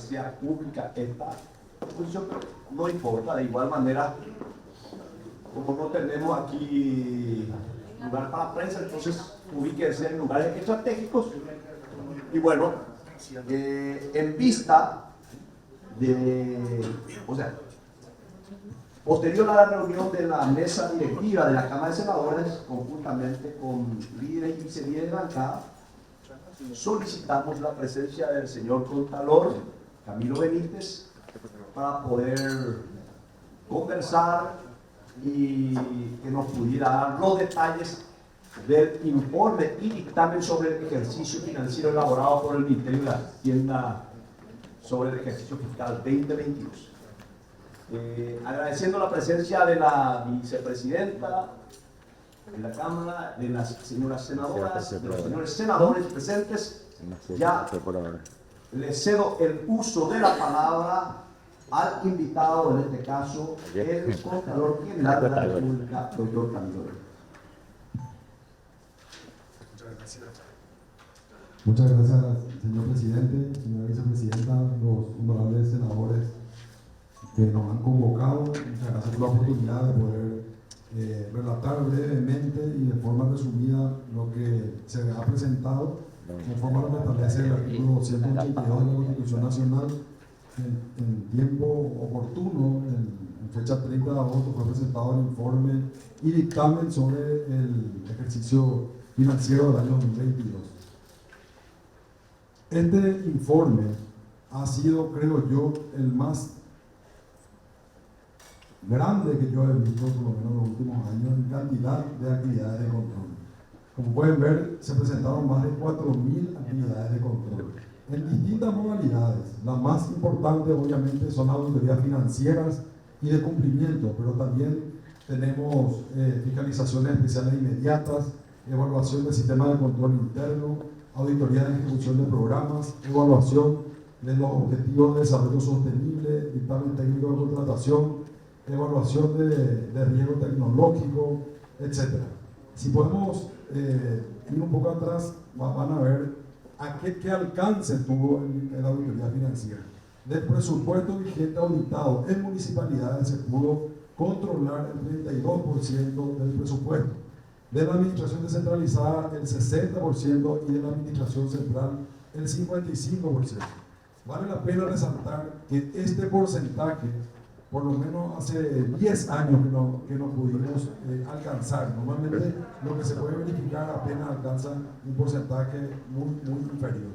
sea pública esta exposición, pero no importa, de igual manera, como no tenemos aquí lugar para prensa, entonces ubíquense en lugares estratégicos. Y bueno, en vista de, o sea, posterior a la reunión de la mesa directiva de la Cámara de Senadores, conjuntamente con líderes y vicelíderes de bancada, solicitamos la presencia del señor Contralor Camilo Benítez para poder conversar y que nos pudiera dar los detalles del informe y dictamen sobre el ejercicio financiero elaborado por el Ministerio de Hacienda sobre el ejercicio fiscal 2022. Agradeciendo la presencia de la vicepresidenta de la Cámara, de las señoras senadoras, de los señores senadores presentes, ya les cedo el uso de la palabra al invitado, en este caso, el Contralor General de la República, doctor Camilo Benítez. Muchas gracias, señor presidente, señora vicepresidenta, los honorables senadores que nos han convocado. Muchas gracias por la oportunidad de poder relatar brevemente y de forma resumida lo que se ha presentado, conforme a lo que establece el artículo 282 de la Constitución Nacional. En tiempo oportuno, en fecha 30 de agosto, fue presentado el informe y dictamen sobre el ejercicio financiero del año 2022. Este informe ha sido, creo yo, el más grande que yo he visto, por lo menos en los últimos años, en cantidad de actividades de control. Como pueden ver, se presentaron más de 4.000 actividades de control en distintas modalidades. Las más importantes, obviamente, son las auditorías financieras y de cumplimiento, pero también tenemos fiscalizaciones especiales inmediatas, evaluación del sistema de control interno, auditoría de ejecución de programas, evaluación de los objetivos de desarrollo sostenible, dictamen técnico de contratación, evaluación de riesgo tecnológico, etc. Si podemos ir un poco atrás, van a ver a qué alcance tuvo en la auditoría financiera. Del presupuesto vigente auditado en municipalidades se pudo controlar el 32% del presupuesto. De la administración descentralizada el 60% y de la administración central el 55%. Vale la pena resaltar que este porcentaje, por lo menos hace 10 años que no pudimos alcanzar. Normalmente lo que se puede verificar apenas alcanza un porcentaje muy inferior.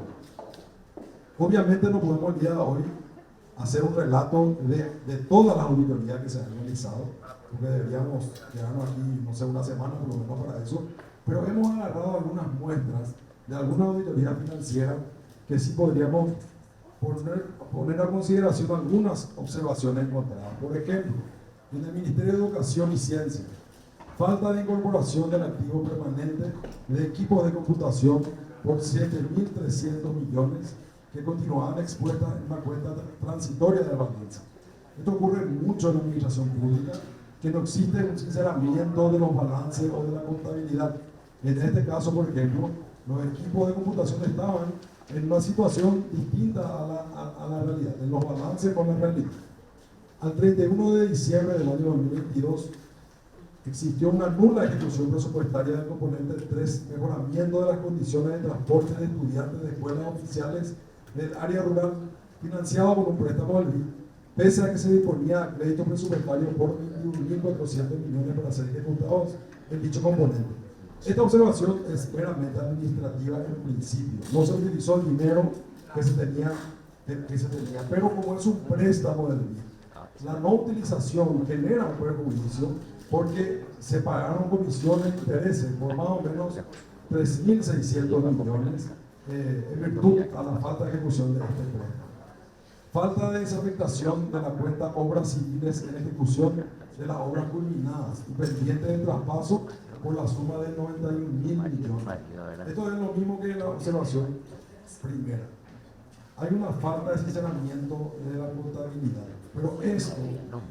Obviamente no podemos el día de hoy hacer un relato de todas las auditorías que se han realizado, porque deberíamos quedarnos aquí, no sé, una semana por lo menos para eso, pero hemos agarrado algunas muestras de alguna auditoría financiera que sí podríamos poner a consideración algunas observaciones encontradas. Por ejemplo, en el Ministerio de Educación y Ciencia, falta de incorporación del activo permanente de equipos de computación por 7.300 millones que continuaban expuestas en una cuenta transitoria de balance. Esto ocurre mucho en la administración pública, que no existe un sinceramiento de los balances o de la contabilidad. En este caso, por ejemplo, los equipos de computación estaban en una situación distinta a la realidad, en los balances con la realidad. Al 31 de diciembre del año 2022 existió una nula ejecución presupuestaria del componente 3, mejoramiento de las condiciones de transporte de estudiantes de escuelas oficiales del área rural, financiado por un préstamo del BID, pese a que se disponía a crédito presupuestario por 21.400 millones para ser ejecutados en dicho componente. Esta observación es meramente administrativa en principio. No se utilizó el dinero que se tenía, pero como es un préstamo del BID, la no utilización genera un perjuicio porque se pagaron comisiones e intereses por más o menos 3.600 millones en virtud a la falta de ejecución de este préstamo. Falta de desafectación de la cuenta obras civiles en ejecución de las obras culminadas y pendientes de traspaso por la suma de 91.000 millones. Esto es lo mismo que la observación primera. Hay una falta de sinceramiento de la contabilidad, pero esto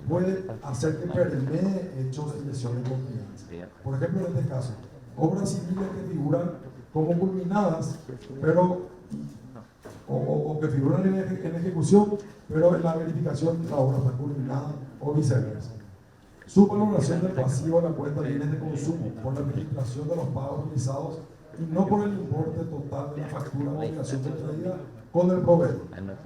puede hacer que permee hechos de lesión de confianza. Por ejemplo, en este caso, obras civiles que figuran como culminadas, pero o que figuran en ejecución, pero en la verificación la obra está culminada o viceversa. Su valoración del pasivo de la cuenta de bienes de consumo por la registración de los pagos realizados y no por el importe total de la factura o obligación contraída con el proveedor.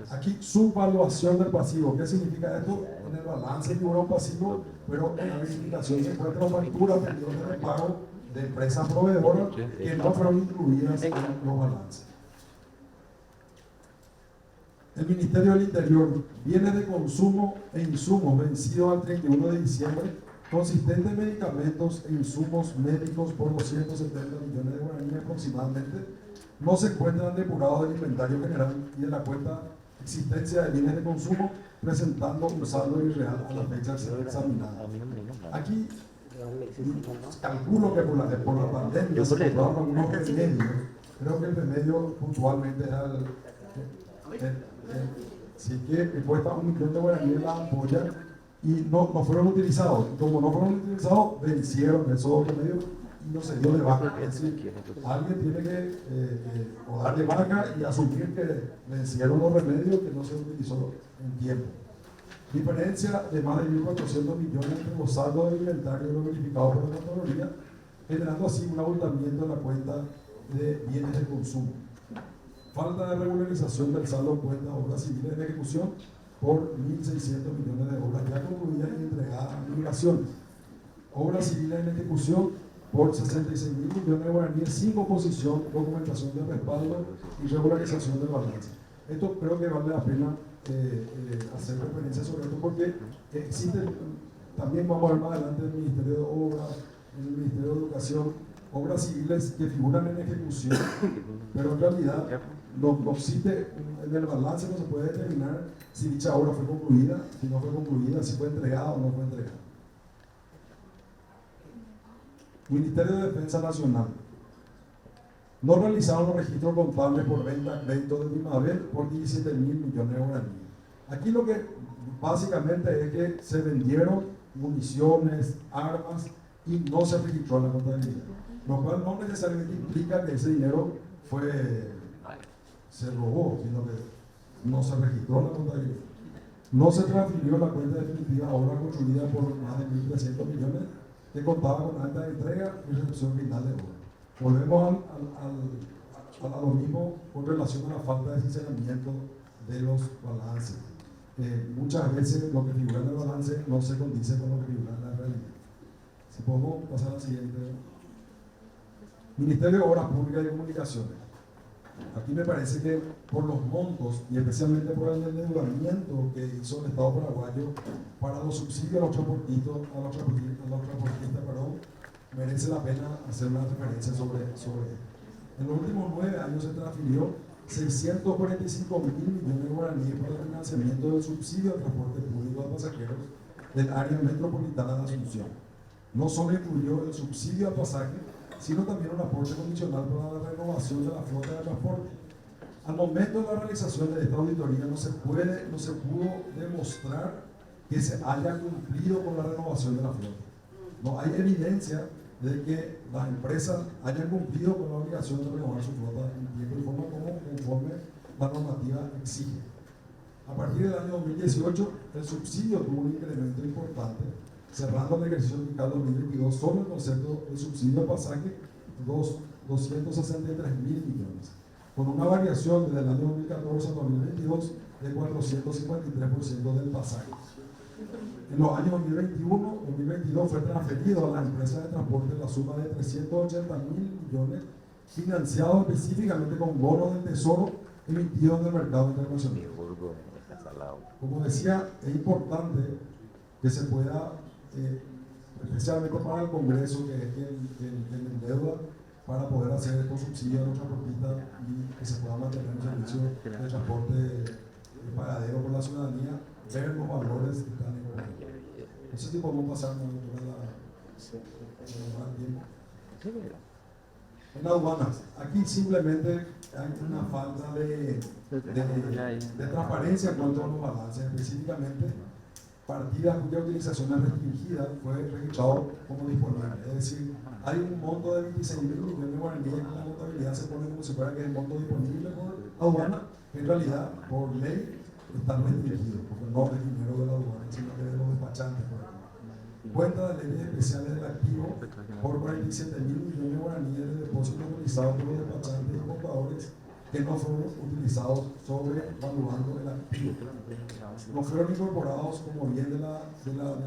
Aquí, su valuación del pasivo. ¿Qué significa esto? En el balance figura un pasivo, pero en la verificación se encuentran facturas pendientes de pago de empresas proveedoras que no fueron incluidas en los balances. El Ministerio del Interior, bienes de consumo e insumos vencidos al 31 de diciembre, consistente en medicamentos e insumos médicos por 270 millones de guaraníes aproximadamente, no se encuentran depurados del inventario general y de la cuenta existencia de bienes de consumo, presentando un saldo irreal a la fecha examinada. Aquí calculo que por la pandemia se compraron algunos remedios. Creo que el remedio puntualmente era sí que cuesta 1 millón de guaraníes la ampolla y no fueron utilizados. Como no fueron utilizados, vencieron esos remedios y no se dio de baja. Es decir, alguien tiene que o dar de baja y asumir que vencieron los remedios que no se utilizó en tiempo. Diferencia de más de 1.400 millones entre los saldos del inventario y los verificados por la Contraloría, generando así un abultamiento en la cuenta de bienes de consumo. Falta de regularización del saldo en cuenta de obras civiles en ejecución por 1.600 millones de obras ya concluidas y entregadas a migraciones. Obras civiles en ejecución por 66.000 millones de guaraníes sin oposición, documentación de respaldo y regularización del balance. Esto creo que vale la pena hacer referencia sobre esto porque existe, también vamos a ver más adelante en el Ministerio de Obras, en el Ministerio de Educación, obras civiles que figuran en ejecución, pero en realidad no existe, en el balance no se puede determinar si dicha obra fue concluida, si no fue concluida, si fue entregada o no fue entregada. Ministerio de Defensa Nacional. No realizaron los registros contables por venta crédito de Primavera por 17.000 millones de guaraníes. Aquí lo que básicamente es que se vendieron municiones, armas y no se registró la contabilidad. Lo cual no necesariamente implica que ese dinero se robó, sino que no se registró la contabilidad. No se transfirió la cuenta definitiva a obra construida por más de 1.300 millones que contaba con acta de entrega y recepción final de obra. Volvemos a lo mismo con relación a la falta de sinceramiento de los balances. Muchas veces lo que figura en el balance no se condice con lo que figura en la realidad. Si podemos pasar al siguiente. Ministerio de Obras Públicas y Comunicaciones. Aquí me parece que por los montos y especialmente por el endeudamiento que hizo el Estado paraguayo para los subsidios a los transportistas, merece la pena hacer una referencia sobre esto. En los últimos 9 años se transfirió 645.000 millones de guaraníes para el financiamiento del subsidio al transporte público de pasajeros del área metropolitana de Asunción. No solo incluyó el subsidio al pasaje, sino también un aporte condicional para la renovación de la flota de transporte. Al momento de la realización de esta auditoría no se pudo demostrar que se haya cumplido con la renovación de la flota. No hay evidencia de que las empresas hayan cumplido con la obligación de renovar su flota en tiempo y forma conforme la normativa exige. A partir del año 2018, el subsidio tuvo un incremento importante, cerrando el ejercicio fiscal 2022 solo el concepto de subsidio al pasaje, 263.000 millones, con una variación desde el año 2014 a 2022 de 453% del pasaje. En los años 2021-2022 fue transferido a las empresas de transporte la suma de 380.000 millones, financiados específicamente con bonos del Tesoro emitidos en el mercado internacional. Como decía, es importante que se pueda, especialmente para el Congreso, que es quien endeuda, para poder hacer estos subsidios a los transportistas y que se pueda mantener un servicio de transporte pagadero por la ciudadanía, ver los valores que están en el mercado. No sé si podemos pasar en aduanas. Aquí simplemente hay una falta de transparencia en cuanto a los balances, específicamente partidas cuya utilización es restringida fue registrado como disponible. Es decir, hay un monto de 26.000 millones de guaraníes que en la contabilidad se pone como si fuera que es el monto disponible por aduana, En realidad, por ley, están restringidos, porque no es dinero de la aduana, sino que de los despachantes, por ejemplo. Cuenta de leyes especiales del activo por 47 mil millones de guaraníes de depósitos autorizados por los despachantes y compradores que no fueron utilizados sobrevaluando el activo. No fueron incorporados como bien de la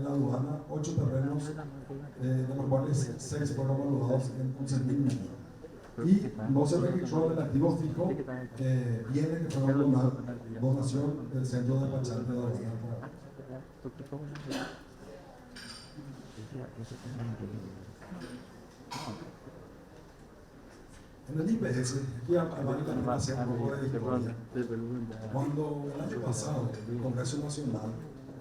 aduana 8 terrenos, de los cuales 6 fueron valuados en 11 mil millones. Y no se registró el activo fijo, bienes que fueron donación del centro de despachante de aduana. En el IPS, aquí también hacer un poco de historia. Cuando el año pasado el Congreso Nacional,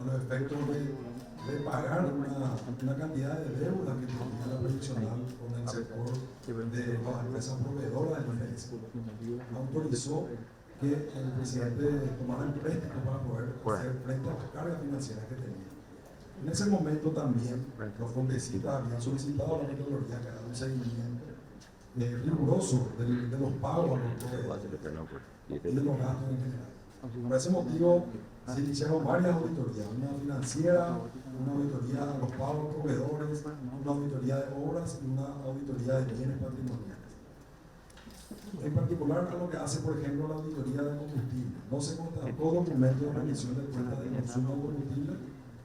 a los efectos de pagar una cantidad de deuda que tenía la previsional con el sector de las empresas proveedoras del IPS, autorizó que el presidente tomara el préstamo para poder hacer frente a las cargas financieras que tenía. En ese momento también los congresistas habían solicitado a la Contraloría que haga un seguimiento riguroso de los pagos a los proveedores y de los gastos en general. Por ese motivo se iniciaron varias auditorías, una financiera, una auditoría a los pagos a los proveedores, una auditoría de obras y una auditoría de bienes patrimoniales. En particular a lo que hace, por ejemplo, la auditoría de combustible. No se contrató documento de rendición de cuentas de consumo de combustible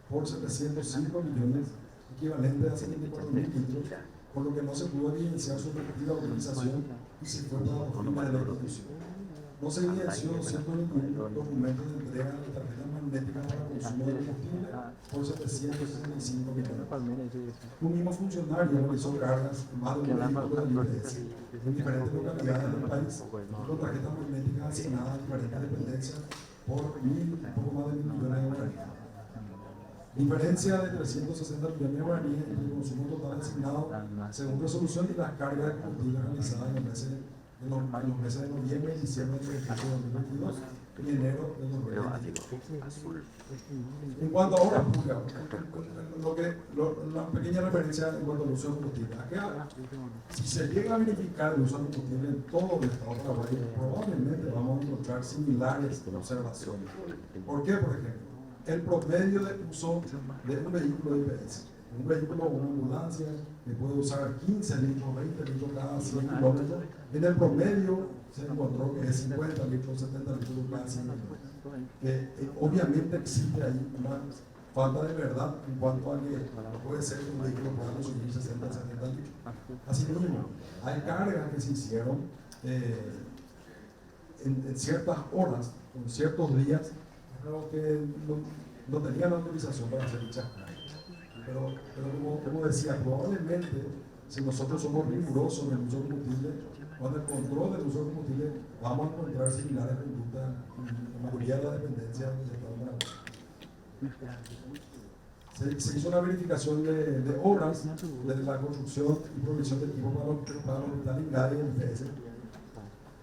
por 705 millones, equivalente a 74 mil litros, por lo que no se pudo evidenciar su respectiva utilización y se fue para los fines de la institución. No se evidenció cierto ningún documento de entrega de tarjetas magnéticas para consumo de combustible por 765 millones. Un mismo funcionario realizó cargas en más de un vehículo del IPS en diferentes localidades del país con tarjetas magnéticas asignadas a diferentes dependencias por un poco más de 1.000 millones de guaraníes. Diferencia de 360 millones de guaraníes entre el consumo total asignado según resolución y las cargas de combustible realizadas en los meses de noviembre y diciembre del ejercicio 2022 y enero del 2023. En cuanto a obras públicas, una pequeña referencia en cuanto al uso de combustible. Si se llega a verificar el uso de combustible en todo el estado de Paraguay, probablemente vamos a encontrar similares observaciones. ¿Por qué, por ejemplo? El promedio de uso de un vehículo de IPS. Un vehículo o una ambulancia que puede usar 15 litros, 20 litros cada 100 kilómetros. En el promedio se encontró que es 50 litros, 70 litros cada 100 kilómetros. Obviamente existe ahí una falta de verdad en cuanto a que puede ser que un vehículo pueda consumir 60, 70 litros. Asimismo, hay cargas que se hicieron en ciertas horas, en ciertos días, que no tenían autorización para hacer dichas cargas. Pero como decía, probablemente si nosotros somos rigurosos en el uso de combustible, con el control del uso de combustible, vamos a encontrar similares conductas en la mayoría de las dependencias del Estado de Paraguay. Se hizo una verificación de obras de la construcción y provisión de equipos para el hospital Ingay y el IPS.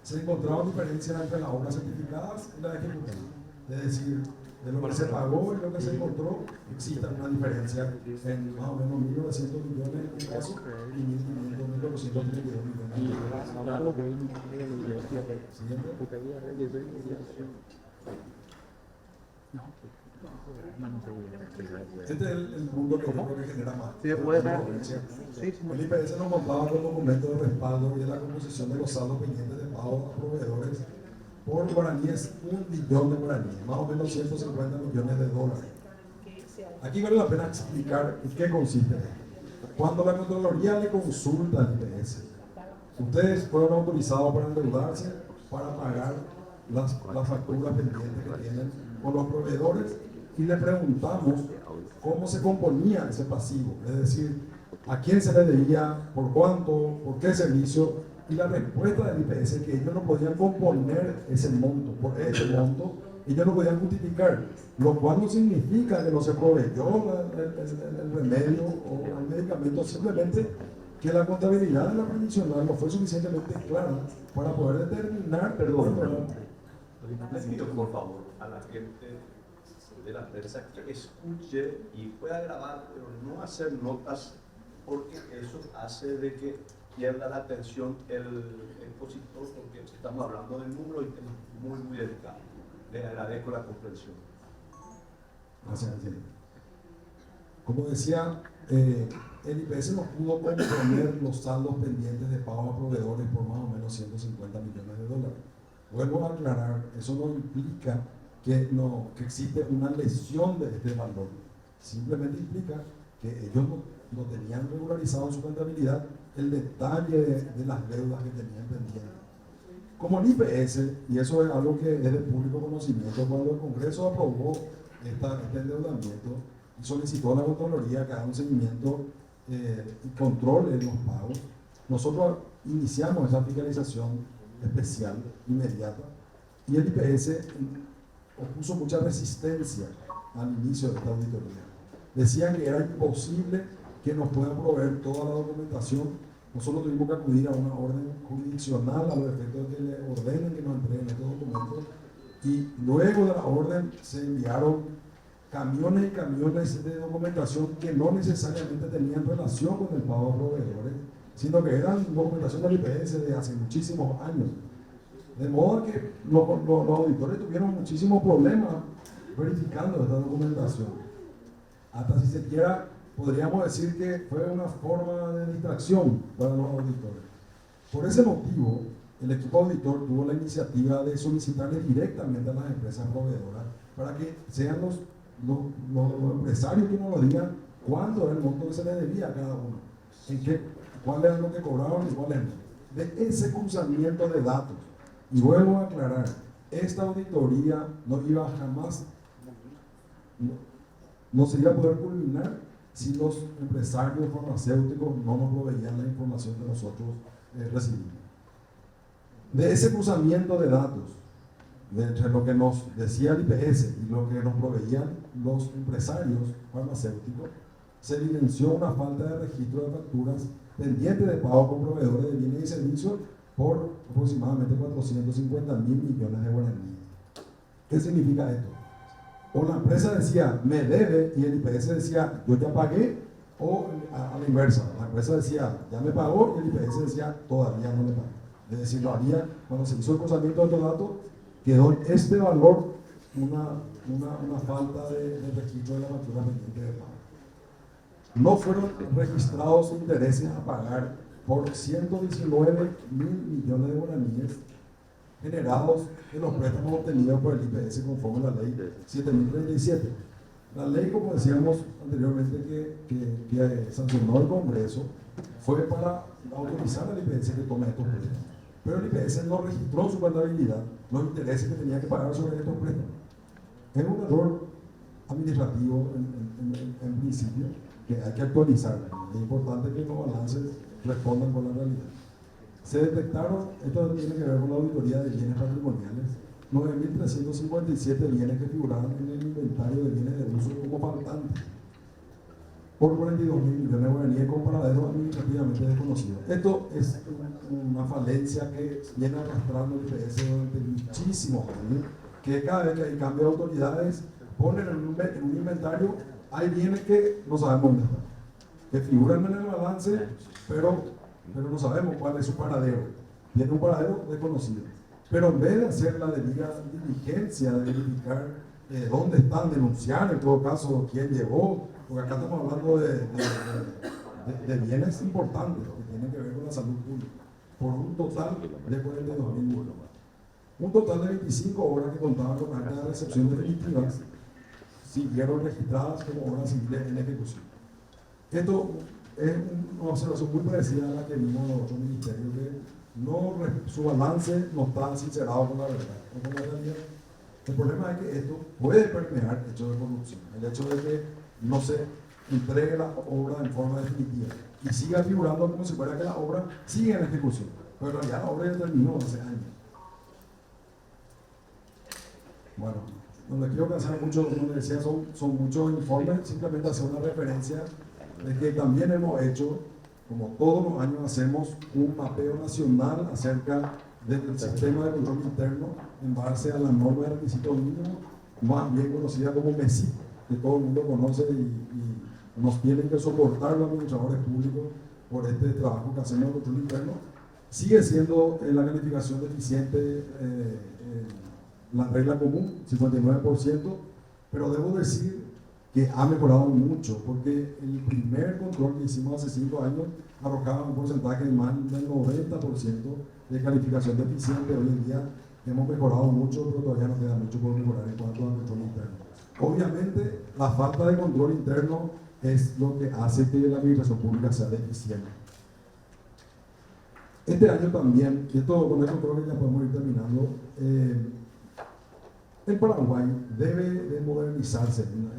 Se encontraron diferencias entre las obras certificadas y las ejecutadas. Es decir, de lo que se pagó y lo que se encontró, existe una diferencia en más o menos 1.900 millones en este caso y 1.500, 1.432 millones. Este es el mundo que creo que genera más. El IPS nos contaba con documentos de respaldo y de la composición de los saldos pendientes de pago a proveedores por guaraníes, 1 billón de guaraníes, más o menos 150 millones de dólares. Aquí vale la pena explicar en qué consiste esto. Cuando la Contraloría le consulta al IPS, ustedes fueron autorizados para endeudarse, para pagar las facturas pendientes que tienen con los proveedores, y le preguntamos cómo se componía ese pasivo, es decir, a quién se le debía, por cuánto, por qué servicio. Y la respuesta del IPS es que ellos no podían componer ese monto, por ese monto, ellos no podían justificar, lo cual no significa que no se proveyó el remedio o el medicamento, simplemente que la contabilidad de la previsional no fue suficientemente clara para poder determinar. Perdón. Les pido por favor a la gente de la prensa que escuche y pueda grabar, pero no hacer notas, porque eso hace de que pierda la atención el expositor, porque estamos hablando de número y es muy delicado. Les agradezco la comprensión. Gracias, Angel. Como decía, el IPS no pudo componer los saldos pendientes de pago a proveedores por más o menos 150 millones de dólares. Vuelvo a aclarar, eso no implica que existe una lesión de este valor. Simplemente implica que ellos no tenían regularizado en su contabilidad el detalle de las deudas que tenían pendientes. Como el IPS, y eso es algo que es de público conocimiento, cuando el Congreso aprobó este endeudamiento y solicitó a la Contraloría que haga un seguimiento y control en los pagos, nosotros iniciamos esa fiscalización especial, inmediata, y el IPS opuso mucha resistencia al inicio de esta auditoría. Decían que era imposible que nos puedan proveer toda la documentación. Nosotros tuvimos que acudir a una orden jurisdiccional a los efectos de que le ordenen que nos entreguen estos documentos, y luego de la orden se enviaron camiones y camiones de documentación que no necesariamente tenían relación con el pago a proveedores, sino que eran documentación del IPS de hace muchísimos años. De modo que los auditores tuvieron muchísimos problemas verificando esta documentación. Hasta si se quiera, podríamos decir que fue una forma de distracción para los auditores. Por ese motivo, el equipo auditor tuvo la iniciativa de solicitarle directamente a las empresas proveedoras para que sean los empresarios que nos lo digan cuánto era el monto que se les debía a cada uno, cuál era lo que cobraban y cuál era. De ese cruzamiento de datos, y vuelvo a aclarar, esta auditoría no iba jamás, no se iba a poder culminar si los empresarios farmacéuticos no nos proveían la información que nosotros recibimos. De ese cruzamiento de datos, entre lo que nos decía el IPS y lo que nos proveían los empresarios farmacéuticos, se evidenció una falta de registro de facturas pendientes de pago con proveedores de bienes y servicios por aproximadamente 450 mil millones de guaraníes. ¿Qué significa esto? O la empresa decía, me debe, y el IPS decía, yo ya pagué, o a la inversa, la empresa decía, ya me pagó, y el IPS decía, todavía no le pago. Es decir, cuando se hizo el cruzamiento de estos datos, quedó en este valor una falta de registro de la factura pendiente de pago. No fueron registrados intereses a pagar por 119 mil millones de guaraníes generados de los préstamos obtenidos por el IPS conforme a la ley 7037. La ley, como decíamos anteriormente, que sancionó el Congreso, fue para autorizar al IPS que tome estos préstamos. Pero el IPS no registró en su contabilidad los intereses que tenía que pagar sobre estos préstamos. Es un error administrativo en principio que hay que actualizar. Es importante que los balances respondan con la realidad. Se detectaron, esto tiene que ver con la auditoría de bienes patrimoniales, 9.357 bienes que figuraban en el inventario de bienes de uso como faltantes, por 42 mil millones de guaraníes con paraderos administrativamente desconocidos. Esto es una falencia que viene arrastrando el IPS durante muchísimos años, que cada vez que hay cambio de autoridades, ponen en un inventario, hay bienes que no sabemos dónde están, que figuran en el balance, pero no sabemos cuál es su paradero. Tiene un paradero desconocido. Pero en vez de hacer la debida diligencia de verificar dónde están, denunciar en todo caso quién llevó, porque acá estamos hablando de bienes importantes que tienen que ver con la salud pública, por un total de 42 mil millones. Un total de 25 obras que contaban con actas de recepción definitivas siguieron registradas como obras civiles en ejecución. Esto es una observación muy parecida a la que vimos en otros ministerios, que su balance no está sincerado con la verdad o con la realidad. El problema es que esto puede permear hechos de corrupción, el hecho de que no se entregue la obra en forma definitiva y siga figurando como si fuera que la obra sigue en ejecución, pero en realidad la obra ya terminó hace años. Bueno, no les quiero cansar mucho, como les decía, son muchos informes, simplemente hacer una referencia de que también hemos hecho, como todos los años hacemos, un mapeo nacional acerca del sistema de control interno en base a la norma de requisitos mínimos, más bien conocida como MESI, que todo el mundo conoce y nos tienen que soportar los administradores públicos por este trabajo que hacemos de control interno. Sigue siendo la calificación deficiente la regla común, 59%, pero debo decir que ha mejorado mucho, porque el primer control que hicimos hace 5 años arrojaba un porcentaje de más del 90% de calificación deficiente. Hoy en día hemos mejorado mucho, pero todavía nos queda mucho por mejorar en cuanto al control interno. Obviamente, la falta de control interno es lo que hace que la administración pública sea deficiente. Este año también, y con esto creo que ya podemos ir terminando, el Paraguay debe de modernizarse en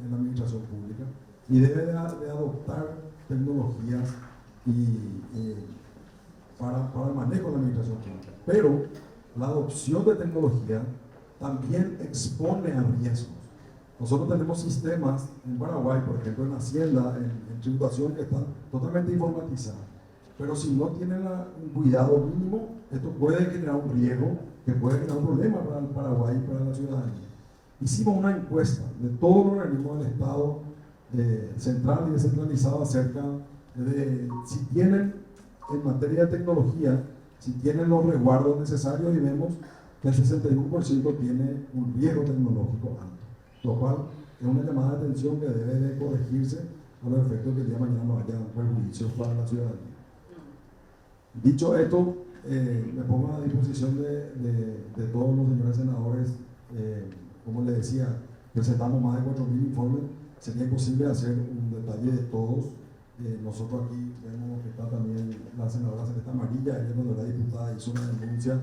la administración pública y debe de adoptar tecnologías para el manejo de la administración pública. Pero la adopción de tecnología también expone a riesgos. Nosotros tenemos sistemas en Paraguay, por ejemplo en Hacienda, en tributación, que están totalmente informatizados. Pero si no tienen un cuidado mínimo, esto puede generar un riesgo que puede generar un problema para el Paraguay y para la ciudadanía. Hicimos una encuesta de todos los organismos del Estado, central y descentralizado, acerca de si tienen, en materia de tecnología, si tienen los resguardos necesarios, y vemos que el 61% tiene un riesgo tecnológico alto, lo cual es una llamada de atención que debe de corregirse a los efectos que el día de mañana no haya perjuicios para la ciudadanía. Dicho esto, me pongo a disposición de todos los señores senadores. Como les decía, presentamos más de 4.000 informes. Sería imposible hacer un detalle de todos. Nosotros aquí vemos que está también la senadora Celeste Amarilla. Ella, cuando era diputada, hizo una denuncia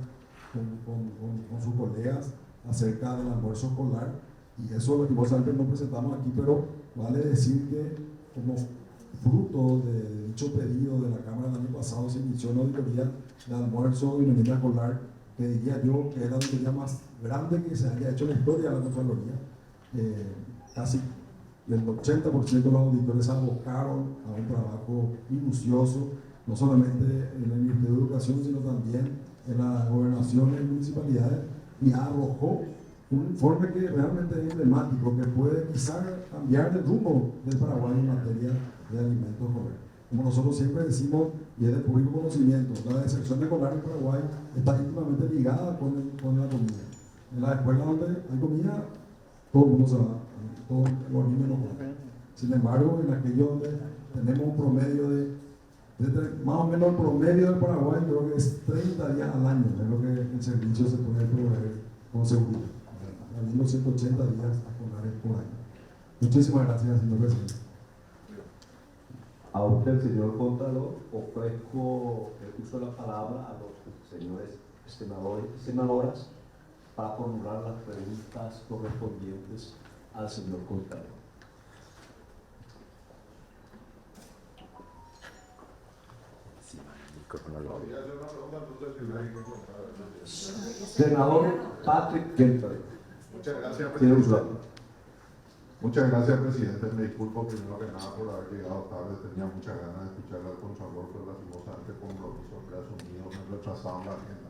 con sus colegas acerca del almuerzo escolar, y eso lastimosamente no presentamos aquí, pero vale decir que como fruto de dicho pedido de la Cámara del año pasado se inició una auditoría de almuerzo y merenda escolar, que diría yo que era la auditoría más grande que se haya hecho en la historia de la Contraloría. Casi el 80% de los auditores se abocaron a un trabajo minucioso, no solamente en el Ministerio de Educación, sino también en la gobernación y municipalidades, y arrojó un informe que realmente es emblemático, que puede quizás cambiar el rumbo del Paraguay en materia de alimentos escolares. Como nosotros siempre decimos, y es de público conocimiento, la deserción escolar en Paraguay está íntimamente ligada con la comida. En las escuelas donde hay comida, todo el mundo se va, todos los niños no comen. Sin embargo, en aquellos donde tenemos un promedio de más o menos el promedio del Paraguay, creo que es 30 días al año, es lo que el servicio se puede proveer con seguridad, habiendo 180 días escolares por año. Muchísimas gracias, señor presidente. A usted, señor contador, ofrezco el uso de la palabra a los señores senadores y senadoras para formular las preguntas correspondientes al señor contador. Senador Patrick Kemper. Muchas gracias, presidente. Muchas gracias, presidente. Me disculpo primero que nada por haber llegado tarde. Tenía muchas ganas de escuchar al Contralor, pero lastimosamente compromisos que he asumido me retrasaron la agenda.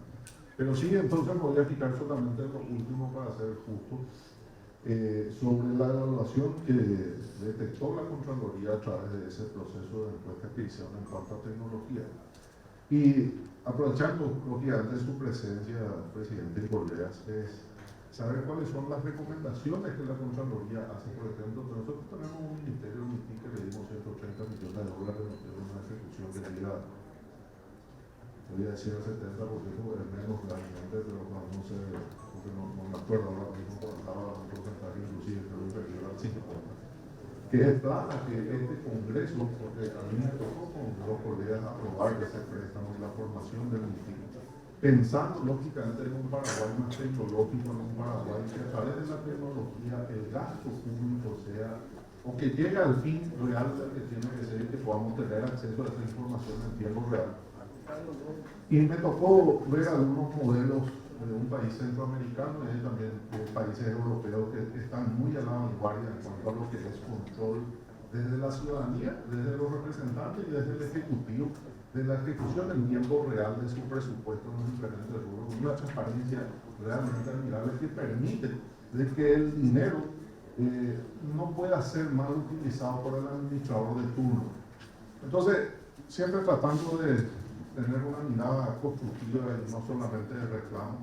Pero sí, entonces me voy a fijar solamente en lo último para ser justo, sobre la evaluación que detectó la Contraloría a través de ese proceso de encuesta que hicieron en cuanto a tecnología. Y aprovechando, lógicamente, su presencia, presidente y colegas, es saber cuáles son las recomendaciones que la Contraloría hace. Por ejemplo, nosotros tenemos un ministerio que le dimos 130 millones de dólares de una ejecución que llega, voy a decir el 70%, porque es menos realmente, pero no sé, porque no me acuerdo ahora mismo, cuando estaba un porcentaje inclusive, pero inferior al 5%. Que es plata que este Congreso, porque a mí me tocó con los colegas aprobar ese préstamo y la formación del instituto, pensando lógicamente en un Paraguay más tecnológico, en un Paraguay que a través de la tecnología el gasto público sea, o que llegue al fin real que tiene que ser, y que podamos tener acceso a esa información en tiempo real. Y me tocó ver algunos modelos de un país centroamericano y también de países europeos que están muy a la vanguardia en cuanto a lo que es control desde la ciudadanía, desde los representantes y desde el ejecutivo, de la ejecución en tiempo real de su presupuesto en los diferentes rubros, una transparencia realmente admirable que permite de que el dinero no pueda ser mal utilizado por el administrador de turno. Entonces, siempre tratando de tener una mirada constructiva y no solamente de reclamo.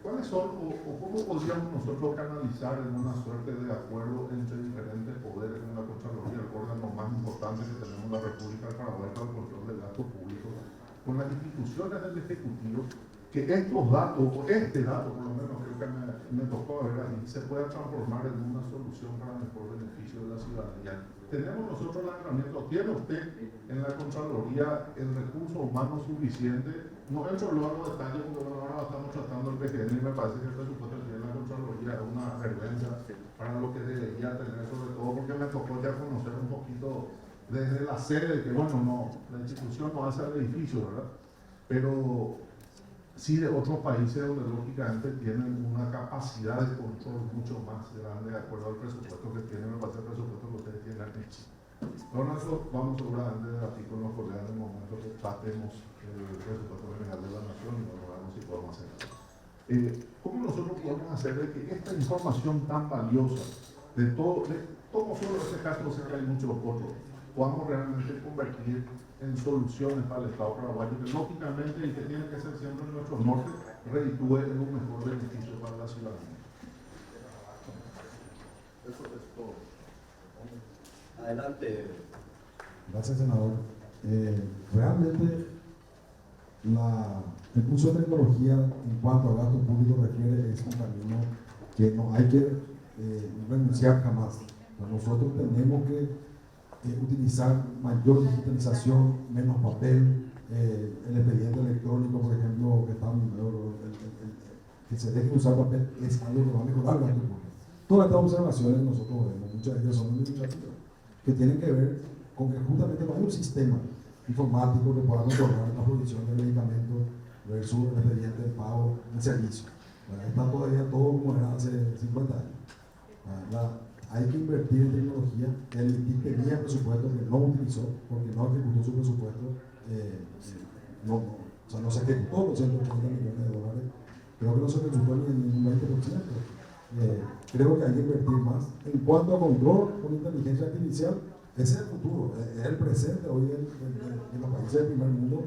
¿Cuáles son o cómo podríamos nosotros canalizar en una suerte de acuerdo entre diferentes poderes en la Contraloría, el órgano más importante que tenemos en la República del Paraguay para el control del gasto público, con las instituciones del Ejecutivo, que estos datos, o este dato por lo menos creo que me tocó ver ahí, se pueda transformar en una solución para el mejor beneficio de la ciudadanía? ¿Tenemos nosotros la herramienta, o tiene usted en la Contraloría el recurso humano suficiente? No entro luego a los detalles porque bueno, ahora estamos tratando el PGN y me parece que el presupuesto que tiene la Contraloría es una vergüenza para lo que debería tener, sobre todo porque me tocó ya conocer un poquito desde la sede, que bueno, no, la institución no hace el edificio, ¿verdad? Pero sí de otros países donde lógicamente tienen una capacidad de control mucho más grande de acuerdo al presupuesto que tienen, me parece el presupuesto que ustedes tienen hecho. Ahora eso vamos seguramente a debatir con los colegas en el momento que tratemos el presupuesto general de la nación y bueno, veamos si podemos hacer algo. ¿Cómo nosotros podemos hacer de que esta información tan valiosa de todo, no solo este caso, sé que hay muchos otros, podamos realmente convertir en soluciones para el Estado paraguayo, que lógicamente y que tiene que ser siempre en nuestro norte, reditúe en un mejor beneficio para la ciudadanía? Eso es todo. Adelante. Gracias, senador. Realmente el uso de tecnología en cuanto a gasto público requiere es un camino que no hay que renunciar jamás. Nosotros tenemos que utilizar mayor digitalización, menos papel, el expediente electrónico, por ejemplo, que se deje de usar papel, es algo que va a mejorar el gasto público. Todas estas observaciones nosotros vemos, muchas de ellas son administrativas, que tienen que ver con que justamente no hay un sistema informático que pueda controlar la producción de medicamentos versus el expediente de pago del servicio. Está todavía todo como era hace 50 años. Hay que invertir en tecnología. El ITIC tenía presupuesto que no utilizó porque no ejecutó su presupuesto. O sea, no se ejecutó los 180 millones de dólares. Creo que no se ejecutó ni en un 20%. Creo que hay que invertir más. En cuanto a control con inteligencia artificial, ese es el futuro, es el presente hoy en los países del primer mundo.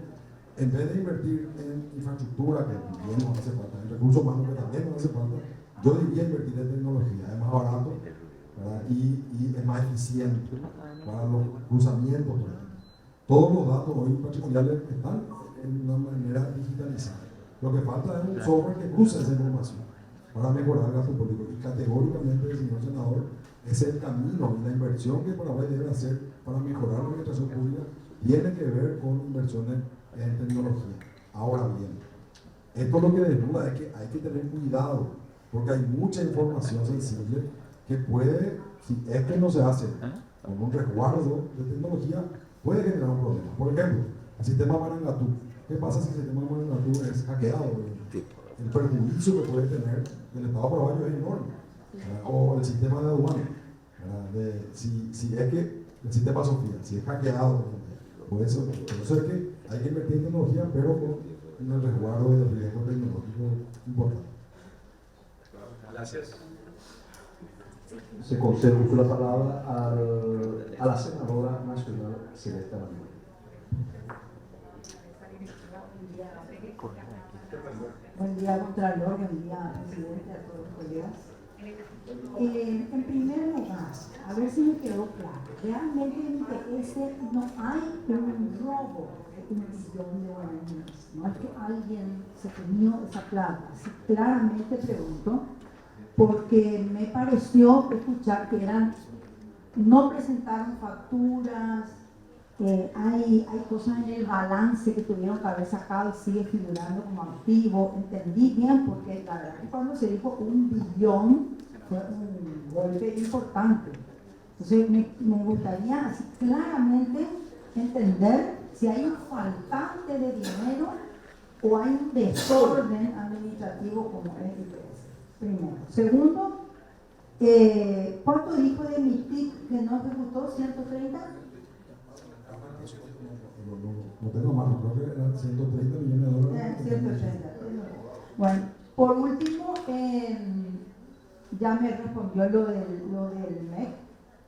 En vez de invertir en infraestructura, que también nos hace falta, en recursos humanos, que también nos hace falta, yo diría invertir en tecnología. Es más barato, ¿verdad? Y es más eficiente para los cruzamientos, por ejemplo. Todos los datos hoy patrimoniales están en una manera digitalizada. Lo que falta es un software que cruce esa información para mejorar el gasto público. Y categóricamente, señor senador, ese es el camino y la inversión que Paraguay debe hacer para mejorar la administración pública tiene que ver con inversiones en tecnología. Ahora bien, esto lo que desnuda es que hay que tener cuidado, porque hay mucha información sensible que puede, si es que no se hace con un resguardo de tecnología, puede generar un problema. Por ejemplo, el sistema Marangatú. ¿Qué pasa si el sistema Marangatú es hackeado? El perjuicio que puede tener el Estado paraguayo es enorme. O el sistema de aduana. Si es que el sistema Sofía, si es hackeado, por eso es que hay que invertir en tecnología, pero con el resguardo del riesgo tecnológico importante. Gracias. Se concede la palabra a la senadora nacional Celeste Manuel. Buen día, Contralor, buen día, presidente, a todos los colegas. En primer lugar, a ver si me quedó claro, realmente en IPS no hay un robo de 1 billón de guaraníes, no es que alguien se comió esa plata, así claramente pregunto, porque me pareció escuchar que no presentaron facturas, hay cosas en el balance que tuvieron que haber sacado y sigue figurando como activo. Entendí bien porque la verdad que cuando se dijo 1 billón fue un golpe importante. Entonces me gustaría así claramente entender si hay un faltante de dinero o hay un desorden administrativo como es IPS. Primero. Segundo, ¿cuánto dijo de MITIC que no ejecutó? ¿130? No tengo más, creo que eran 130 millones de dólares. 130. Bueno, por último, ya me respondió lo del MEC.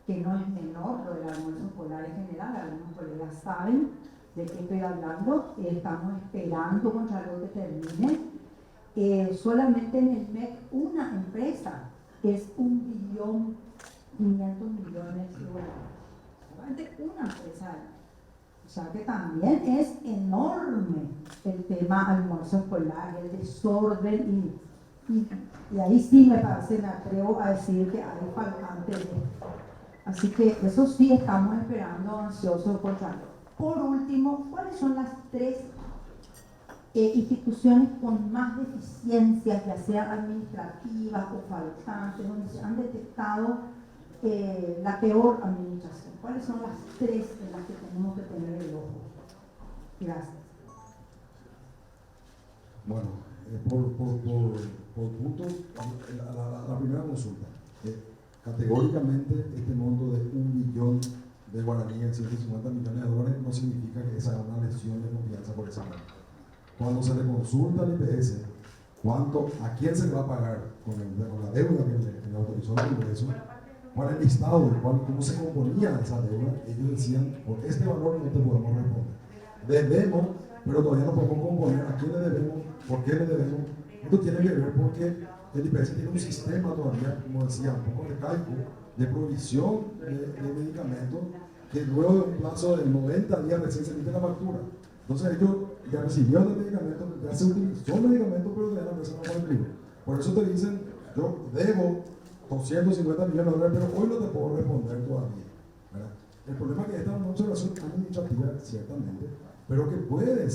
que no es menor lo del almuerzo escolar en general, algunos colegas saben de qué estoy hablando, estamos esperando Contralor que termine. Solamente en el MEC una empresa es 1.500.000.000 de dólares. Solamente una empresa. O sea que también es enorme el tema almuerzo escolar, el desorden y ahí sí me atrevo a decir que hay faltantes de esto. Así que eso sí estamos esperando ansiosos Contralor. Por último, ¿cuáles son las 3 instituciones con más deficiencias, ya sean administrativas o faltantes, donde se han detectado la peor administración? ¿Cuáles son las 3 en las que tenemos que tener el ojo? Gracias. Bueno, por puntos, la primera consulta. Categóricamente, este monto de 1 billón de guaraní en 150 millones de dólares no significa que esa es una lesión de confianza por esa monto. Cuando se le consulta al IPS, ¿a quién se le va a pagar con la deuda que le autorizó el Congreso? ¿Cuál es el listado de cómo se componía esa deuda? Ellos decían, por este valor no te podemos responder. Debemos, pero todavía no podemos componer a quién le debemos, por qué le debemos. Esto tiene que ver porque el IPS tiene un sistema todavía, como decía, un poco arcaico, de provisión de medicamentos, que luego de un plazo de 90 días recién se emite la factura. Entonces ellos ya recibieron el medicamento, ya se utilizó el medicamento, pero ya la empresa no va a. Por eso te dicen, yo debo 250 millones de dólares, pero hoy no te puedo responder todavía, ¿verdad? El problema es que esta es una observación administrativa, ciertamente, pero que puede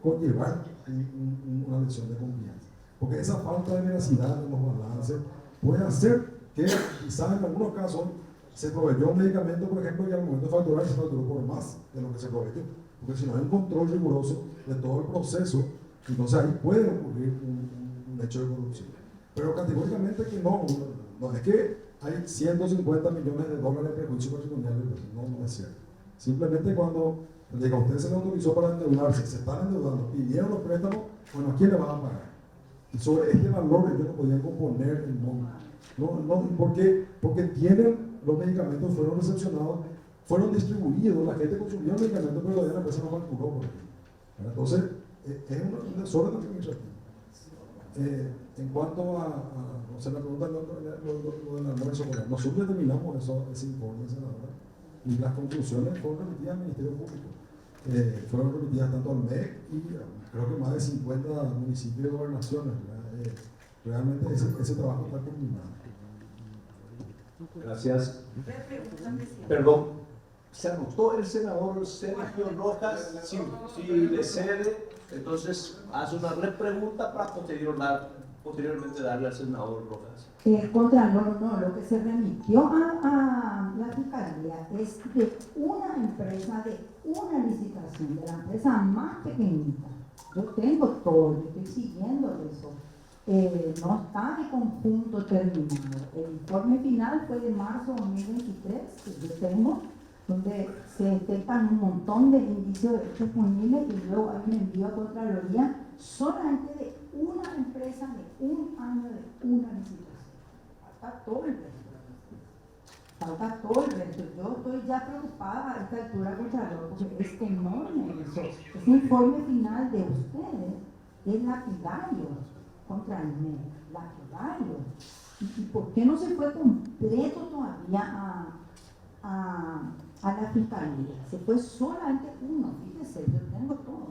conllevar una lesión de confianza. Porque esa falta de veracidad en los balances puede hacer que quizás en algunos casos se proveyó un medicamento, por ejemplo, y al momento de facturar se facturó por más de lo que se proveyó. Porque si no hay un control riguroso de todo el proceso, entonces ahí puede ocurrir un hecho de corrupción. Pero categóricamente que no es que hay 150 millones de dólares de prejuicio patrimonial, no es cierto. Simplemente cuando a usted se le autorizó para endeudarse, se están endeudando, pidieron los préstamos, bueno, ¿a quién le van a pagar? Y sobre este valor ellos no podían componer el monto. Porque los medicamentos fueron recepcionados, fueron distribuidos, la gente consumió el medicamento, pero todavía la empresa no facturó por ejemplo. Entonces, es un desorden administrativo. En cuanto o sea, la pregunta lo del almuerzo, nosotros determinamos ese informe, senadora, y las conclusiones fueron remitidas al Ministerio Público. Fueron remitidas tanto al MEC y creo que más de 50 municipios y gobernaciones. Realmente ese trabajo está culminado. Gracias. Perdón, se anotó el senador Sergio Rojas. Si le cede, entonces hace una repregunta para posteriormente darle al senador Rojas. Contralor, no, lo que se remitió a la Fiscalía es de una empresa, de una licitación, de la empresa más pequeñita. Yo tengo todo, yo estoy siguiendo eso. No está de conjunto terminado. El informe final fue de marzo de 2023, que yo tengo, donde se detectan un montón de indicios de hechos punibles y luego hay un envío a Contraloría solamente de una empresa, de un año, de una licitación. Falta todo el resto. Falta todo el resto. Yo estoy ya preocupada a esta altura, Contralor, porque es enorme eso. Ese informe final de ustedes es lapidario contra el MEC, lapidario. ¿Y por qué no se fue completo todavía a la Fiscalía? Se fue solamente uno, fíjese, yo tengo todo.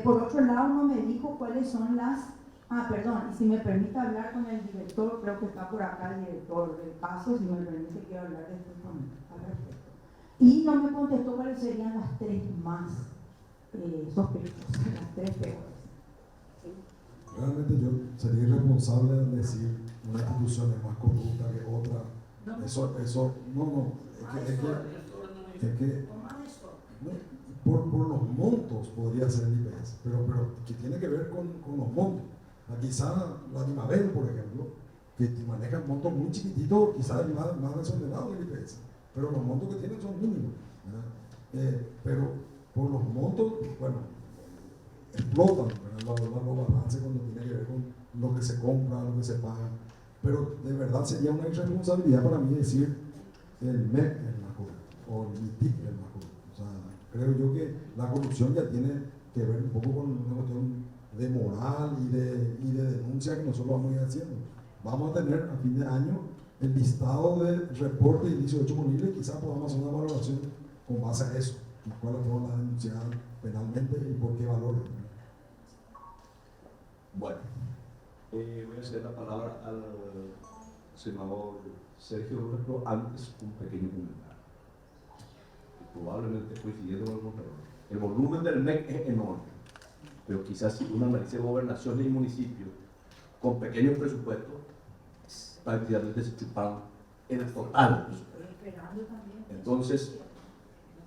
Por otro lado, no me dijo cuáles son las... perdón, y si me permite hablar con el director, creo que está por acá el director del caso, si me permite quiero hablar después con él al respecto. Y no me contestó cuáles serían las 3 más sospechosas, las 3 peores. Realmente yo sería irresponsable de decir una institución es más corrupta que otra. Eso, no, es que por los montos podría ser el IPS, pero que tiene que ver con los montos. Quizá la Dimabel, por ejemplo, que maneja montos muy chiquititos, quizás es más desordenado que el IPS, pero los montos que tienen son mínimos. Pero por los montos, bueno, explotan los balances cuando tiene que ver con lo que se compra, lo que se paga. Pero de verdad sería una irresponsabilidad para mí decir el MEP es mejor o el MITIC es mejor. O sea, creo yo que la corrupción ya tiene que ver un poco con una cuestión de moral y de denuncia que nosotros vamos a ir haciendo. Vamos a tener a fin de año el listado de reporte de inicio de hecho punible, quizás podamos hacer una valoración con base a eso, cuáles fueron las denunciadas penalmente y por qué valores. Bueno, voy a ceder la palabra al senador Sergio Robles, pero antes un pequeño comentario. Probablemente coincidiendo con el contrario. El volumen del MEC es enorme, pero quizás si uno analice gobernaciones y municipios con pequeños presupuestos, prácticamente se chupan el total. Entonces,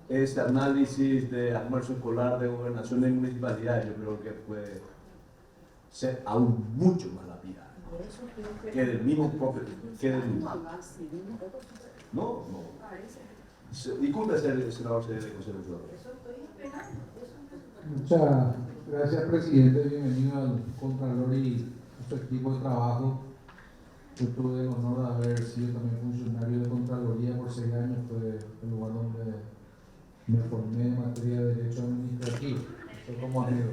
este análisis de almuerzo escolar de gobernaciones y municipalidades, yo creo que puede ser aún mucho más lapidario que del mismo propio. No. Disculpe, senador José Luis. Muchas gracias, presidente. Bienvenido al Contralor y a su equipo de trabajo. Yo tuve el honor de haber sido también funcionario de Contraloría por 6 años, fue el lugar donde me formé en materia de derecho administrativo. Soy como amigo.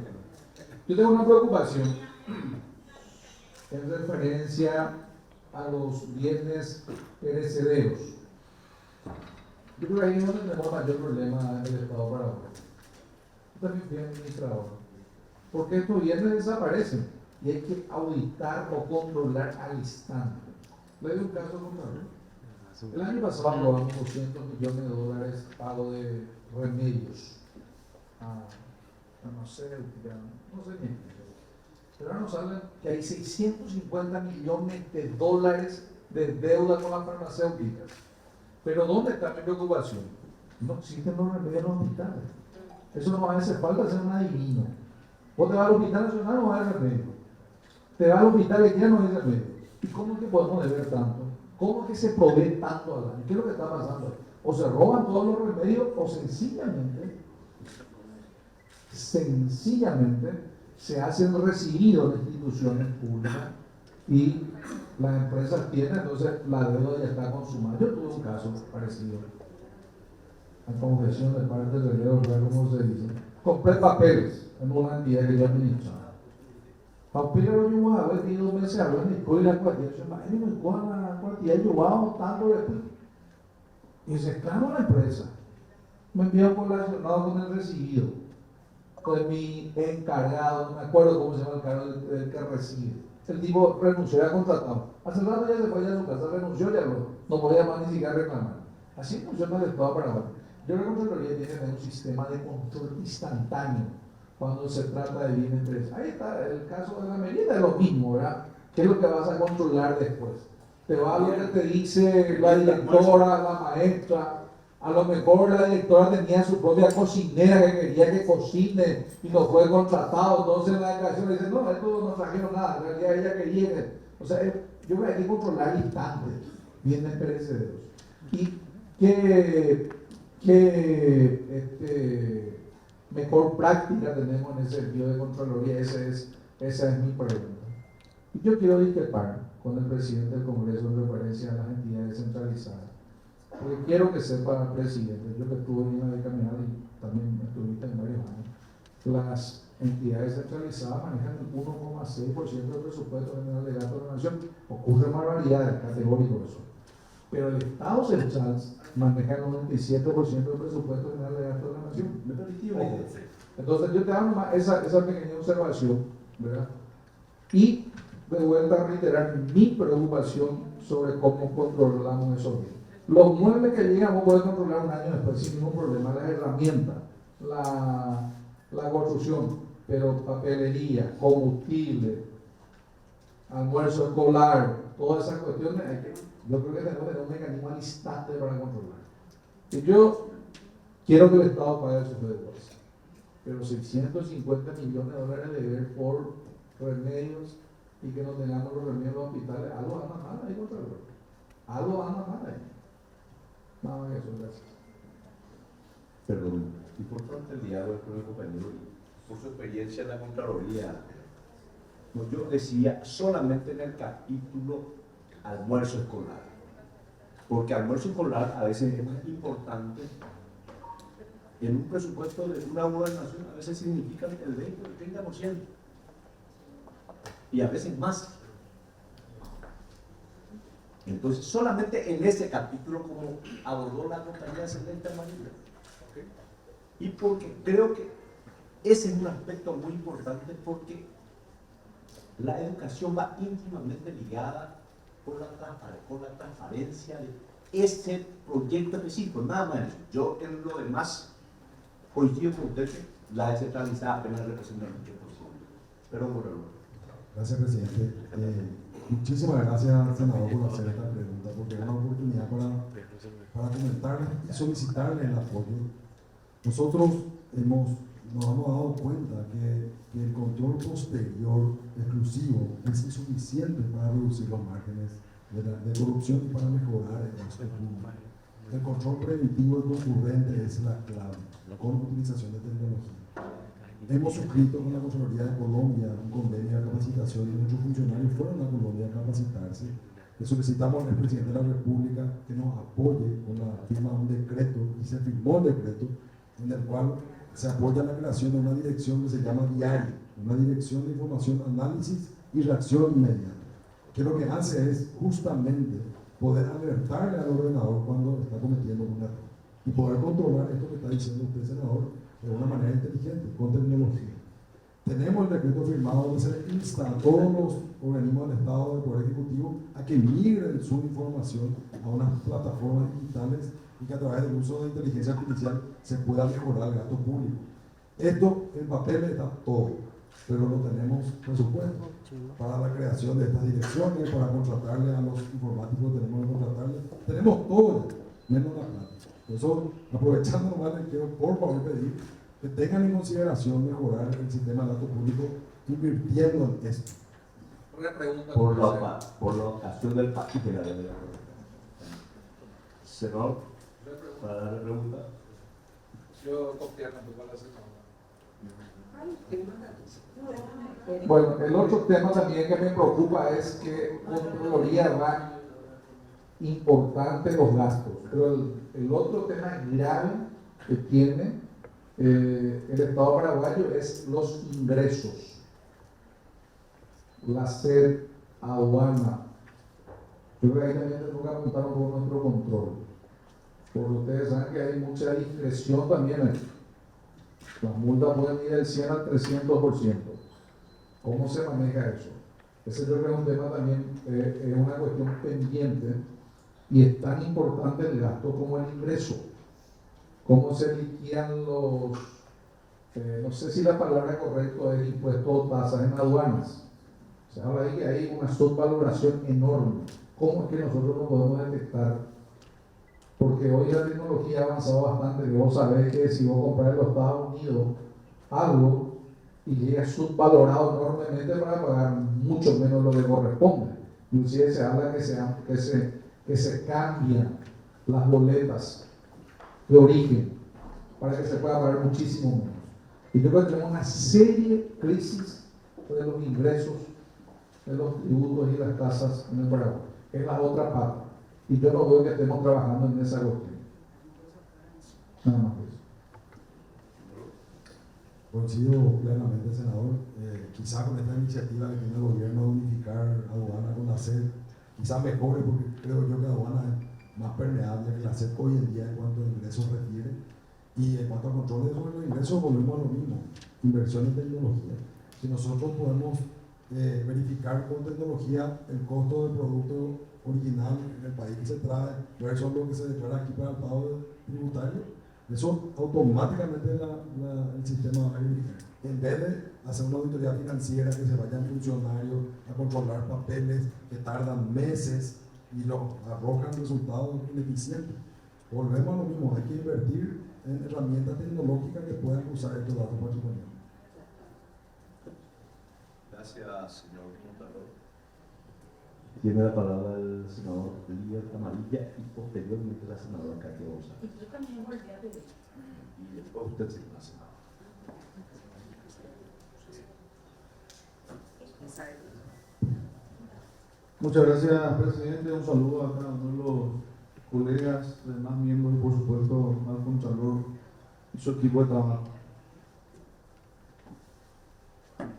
Yo tengo una preocupación en referencia a los bienes perecederos. Yo creo que ahí es donde tenemos el mayor problema del Estado para ahora. Yo también fui administrador. Porque estos bienes desaparecen y hay que auditar o controlar al instante. Le doy un caso contrario. El año pasado aprobamos 200 millones de dólares pago de remedios. No sé ni. Pero ahora nos hablan que hay 650 millones de dólares de deuda con las farmacéuticas. Pero ¿dónde está mi preocupación? No existen los remedios en los hospitales. Eso no va a hacer falta hacer una divina. Vos te vas al hospital nacional, no vas a remedio. Te vas al hospital y ya no hay remedio. ¿Y cómo es que podemos deber tanto? ¿Cómo es que se provee tanto al año? ¿Qué es lo que está pasando? O se roban todos los remedios o sencillamente se hacen recibidos de instituciones públicas y las empresas tienen, entonces la deuda ya está consumada. Yo tuve un caso parecido. La confesión de parte del Leo, como se dice. Compré papeles en una entidad que yo administraba. Papeles yo a ver que 2 meses habló en la escuela y la cuartilla. Yo me dijo, la cuartilla yo tanto después. Y se esclama la empresa. Me envió relacionado con el recibido. Con mi encargado, no me acuerdo cómo se llama el cargo del que recibe. El tipo renunció, ya contratado. Hace rato ya se fue a su casa, renunció, ya no podía más ni siquiera reclamar. Así funciona el Estado paraguayo. Yo creo que la Contraloría tiene que tener un sistema de control instantáneo cuando se trata de bienes perecederos. Ahí está el caso de la medida, es lo mismo, ¿verdad? ¿Qué es lo que vas a controlar después? Te va a ver, te dice la directora, la maestra. A lo mejor la directora tenía su propia cocinera que quería que cocine y no fue contratado. Entonces en la declaración le dice, no, esto no trajeron nada, en realidad ella quería que... O sea, yo creo que hay que controlar instantes bienes perecederos. Y ¿qué mejor práctica tenemos en ese sentido de Contraloría? Esa es mi pregunta. Y yo quiero discrepar con el presidente del Congreso en referencia a las entidades centralizadas. Porque quiero que sepa, presidente, yo que estuve en una bicameral y también estuviste en varios años, las entidades centralizadas manejan el 1,6% del presupuesto general de gasto de la nación. Ocurren barbaridades, categórico eso. Pero el Estado central maneja el 97% del presupuesto general de gasto de la nación. ¿Me permití? Entonces yo te hago nomás esa pequeña observación, ¿verdad? Y de vuelta a reiterar mi preocupación sobre cómo controlamos esos bienes. Los muebles que llegan vos podés controlar un año después sin ningún problema, las herramientas, la construcción, pero papelería, combustible, almuerzo escolar, todas esas cuestiones, yo creo que tenemos que tener un mecanismo al instante para controlar. Y yo quiero que el Estado pague sus deudas, pero 650 millones de dólares de deber por remedios y que no tengamos los remedios en los hospitales, algo anda mal ahí, Contralor. Algo anda mal ahí. Nada más que eso, gracias. Perdón, importante el diálogo con el compañero, por su experiencia en la Contraloría. No, yo decía solamente en el capítulo almuerzo escolar. Porque almuerzo escolar a veces es más importante en un presupuesto de una gobernación, a veces significa el 20 o el 30%. Y a veces más. Entonces, solamente en ese capítulo, como abordó la compañía excelente Amarilla, ¿okay? Y porque creo que ese es un aspecto muy importante, porque la educación va íntimamente ligada con la transparencia de ese proyecto específico, nada más. Yo en lo demás coincido con usted que la descentralizada apenas representa el 8%. Perdón por el error. Gracias, presidente. Muchísimas gracias, senador, por hacer esta pregunta, porque es una oportunidad para comentar y solicitarle el apoyo. Nosotros nos hemos dado cuenta que el control posterior exclusivo es insuficiente para reducir los márgenes de corrupción y para mejorar el gasto público. El control preventivo y concurrente es la clave, con utilización de tecnología. Hemos suscrito con la Contraloría de Colombia un convenio de capacitación y nuestros funcionarios fueron a Colombia a capacitarse. Le solicitamos al presidente de la República que nos apoye con la firma de un decreto, y se firmó el decreto, en el cual se apoya la creación de una dirección que se llama DIARI, una dirección de información, análisis y reacción inmediata, que lo que hace es justamente poder alertarle al ordenador cuando está cometiendo un error y poder controlar esto que está diciendo usted, senador, de una manera inteligente, con tecnología. Tenemos el decreto firmado donde se le insta a todos los organismos del Estado, del Poder Ejecutivo, a que migren su información a unas plataformas digitales y que a través del uso de inteligencia artificial se pueda mejorar el gasto público. Esto en papel está todo, pero no tenemos presupuesto para la creación de estas direcciones, para contratarle a los informáticos, tenemos que contratarle. Tenemos todo, menos la plata. Por eso, aprovechando nomás, les quiero por favor pedir que tengan en consideración mejorar el sistema de gasto público invirtiendo en esto. Por la ocasión del pacto de la ley. Senador, para darle pregunta. Yo confío en la senadora. Bueno, el otro tema también que me preocupa es que Contraloría va importante los gastos, pero el otro tema grave que tiene el Estado paraguayo es los ingresos, la SED, aduana. Yo creo que ahí también tenemos que apuntar un poco nuestro control, porque ustedes saben que hay mucha discreción también ahí. Las multas pueden ir del 100 al 300%. ¿Cómo se maneja eso? Ese yo creo que es un tema también, es una cuestión pendiente, y es tan importante el gasto como el ingreso. ¿Cómo se liquidan los, no sé si la palabra correcta es impuestos o tasas en aduanas? Se habla de que hay una subvaloración enorme. ¿Cómo es que nosotros no podemos detectar? Porque hoy la tecnología ha avanzado bastante, que vos sabés que si vos compras en los Estados Unidos algo y llega subvalorado enormemente para pagar mucho menos lo que corresponde. Inclusive se habla que se cambian las boletas de origen para que se pueda pagar muchísimo menos. Y yo creo que tenemos una serie de crisis de los ingresos, de los tributos y las tasas en el Paraguay. Es la otra parte. Y yo no veo que estemos trabajando en esa cuestión. Nada más eso. Coincido plenamente, senador. Quizá con esta iniciativa que tiene el gobierno de unificar aduana con la SED, quizá mejore, porque creo yo que aduana es más permeable que la SED hoy en día en cuanto a ingresos refiere. Y en cuanto a control sobre los ingresos, volvemos a lo mismo: inversión en tecnología. Si nosotros podemos verificar con tecnología el costo del producto original en el país que se trae versus lo que se declara aquí para el pago tributario, eso automáticamente el sistema va a verificar. En vez de hacer una auditoría financiera que se vayan funcionarios a controlar papeles que tardan meses y arrojan resultados ineficientes. Volvemos a lo mismo: hay que invertir en herramientas tecnológicas que puedan usar estos datos patrimoniales. Gracias, señor contador. Tiene la palabra el senador Elías Amarilla y posteriormente la senadora Katia González. Y yo también volví a pedir. Y después usted se la senadora. Muchas gracias, presidente. Un saludo a cada uno de los colegas, demás miembros y por supuesto al Contralor y su equipo de trabajo.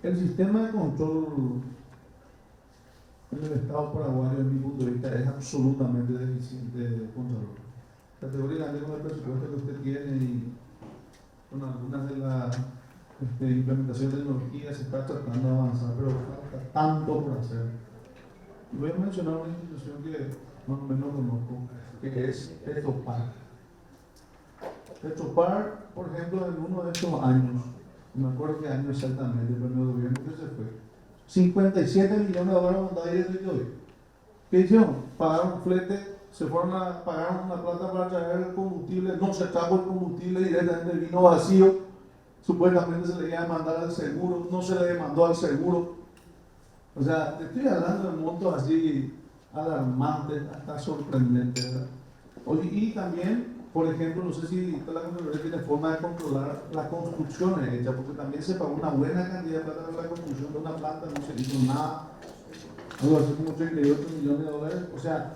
El sistema de control en el Estado paraguayo, desde mi punto de vista, es absolutamente deficiente, Contralor. Categóricamente con el presupuesto que usted tiene y con algunas de las implementaciones de tecnología se está tratando de avanzar, pero falta tanto por hacer. Voy a mencionar una institución que más o menos conozco, que es Petropar. Petropar, por ejemplo, en uno de estos años, no me acuerdo qué año exactamente, pero en el gobierno que se fue, 57 millones de dólares mandados directo y hoy. ¿Qué hicieron? Pagaron un flete, se fueron a pagar una plata para traer el combustible, no se trajo el combustible directamente, vino vacío, supuestamente se le iba a demandar al seguro, no se le demandó al seguro. O sea, te estoy hablando de montos así alarmantes, hasta sorprendentes, ¿verdad? Oye, y también, por ejemplo, no sé si la Contraloría tiene forma de controlar las construcciones hechas, porque también se pagó una buena cantidad de plata para la construcción de una planta, no se hizo nada, algo así como 38 millones de dólares, o sea,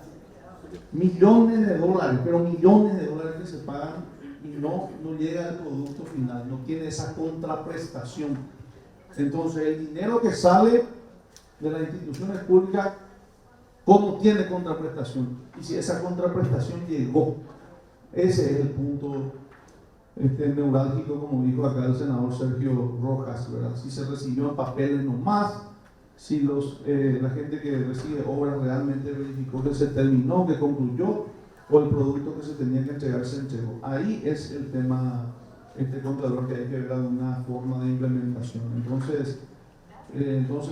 millones de dólares, pero millones de dólares que se pagan y no llega al producto final, no tiene esa contraprestación. Entonces, el dinero que sale de las instituciones públicas, ¿cómo tiene contraprestación? Y si esa contraprestación llegó, ese es el punto neurálgico, como dijo acá el senador Sergio Rojas, ¿verdad? Si se recibió en papeles nomás, si la gente que recibe obras realmente verificó que se terminó, que concluyó, o el producto que se tenía que entregar se entregó. Ahí es el tema, Contralor, que hay que ver alguna forma de implementación. Entonces,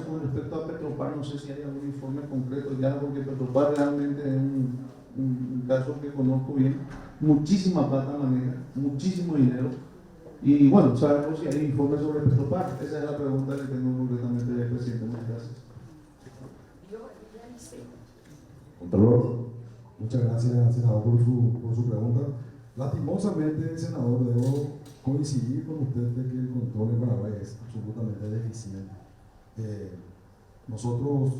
con respecto a Petropar, no sé si hay algún informe concreto ya, porque Petropar realmente es un caso que conozco bien. Muchísima plata maneja, muchísimo dinero. Y bueno, sabemos si hay informes sobre Petropar. Esa es la pregunta que tengo concretamente del presidente. Muchas gracias. Contralor, muchas gracias, senador, por su pregunta. Lastimosamente, senador, debo coincidir con usted de que el control en Paraguay es absolutamente deficiente. Nosotros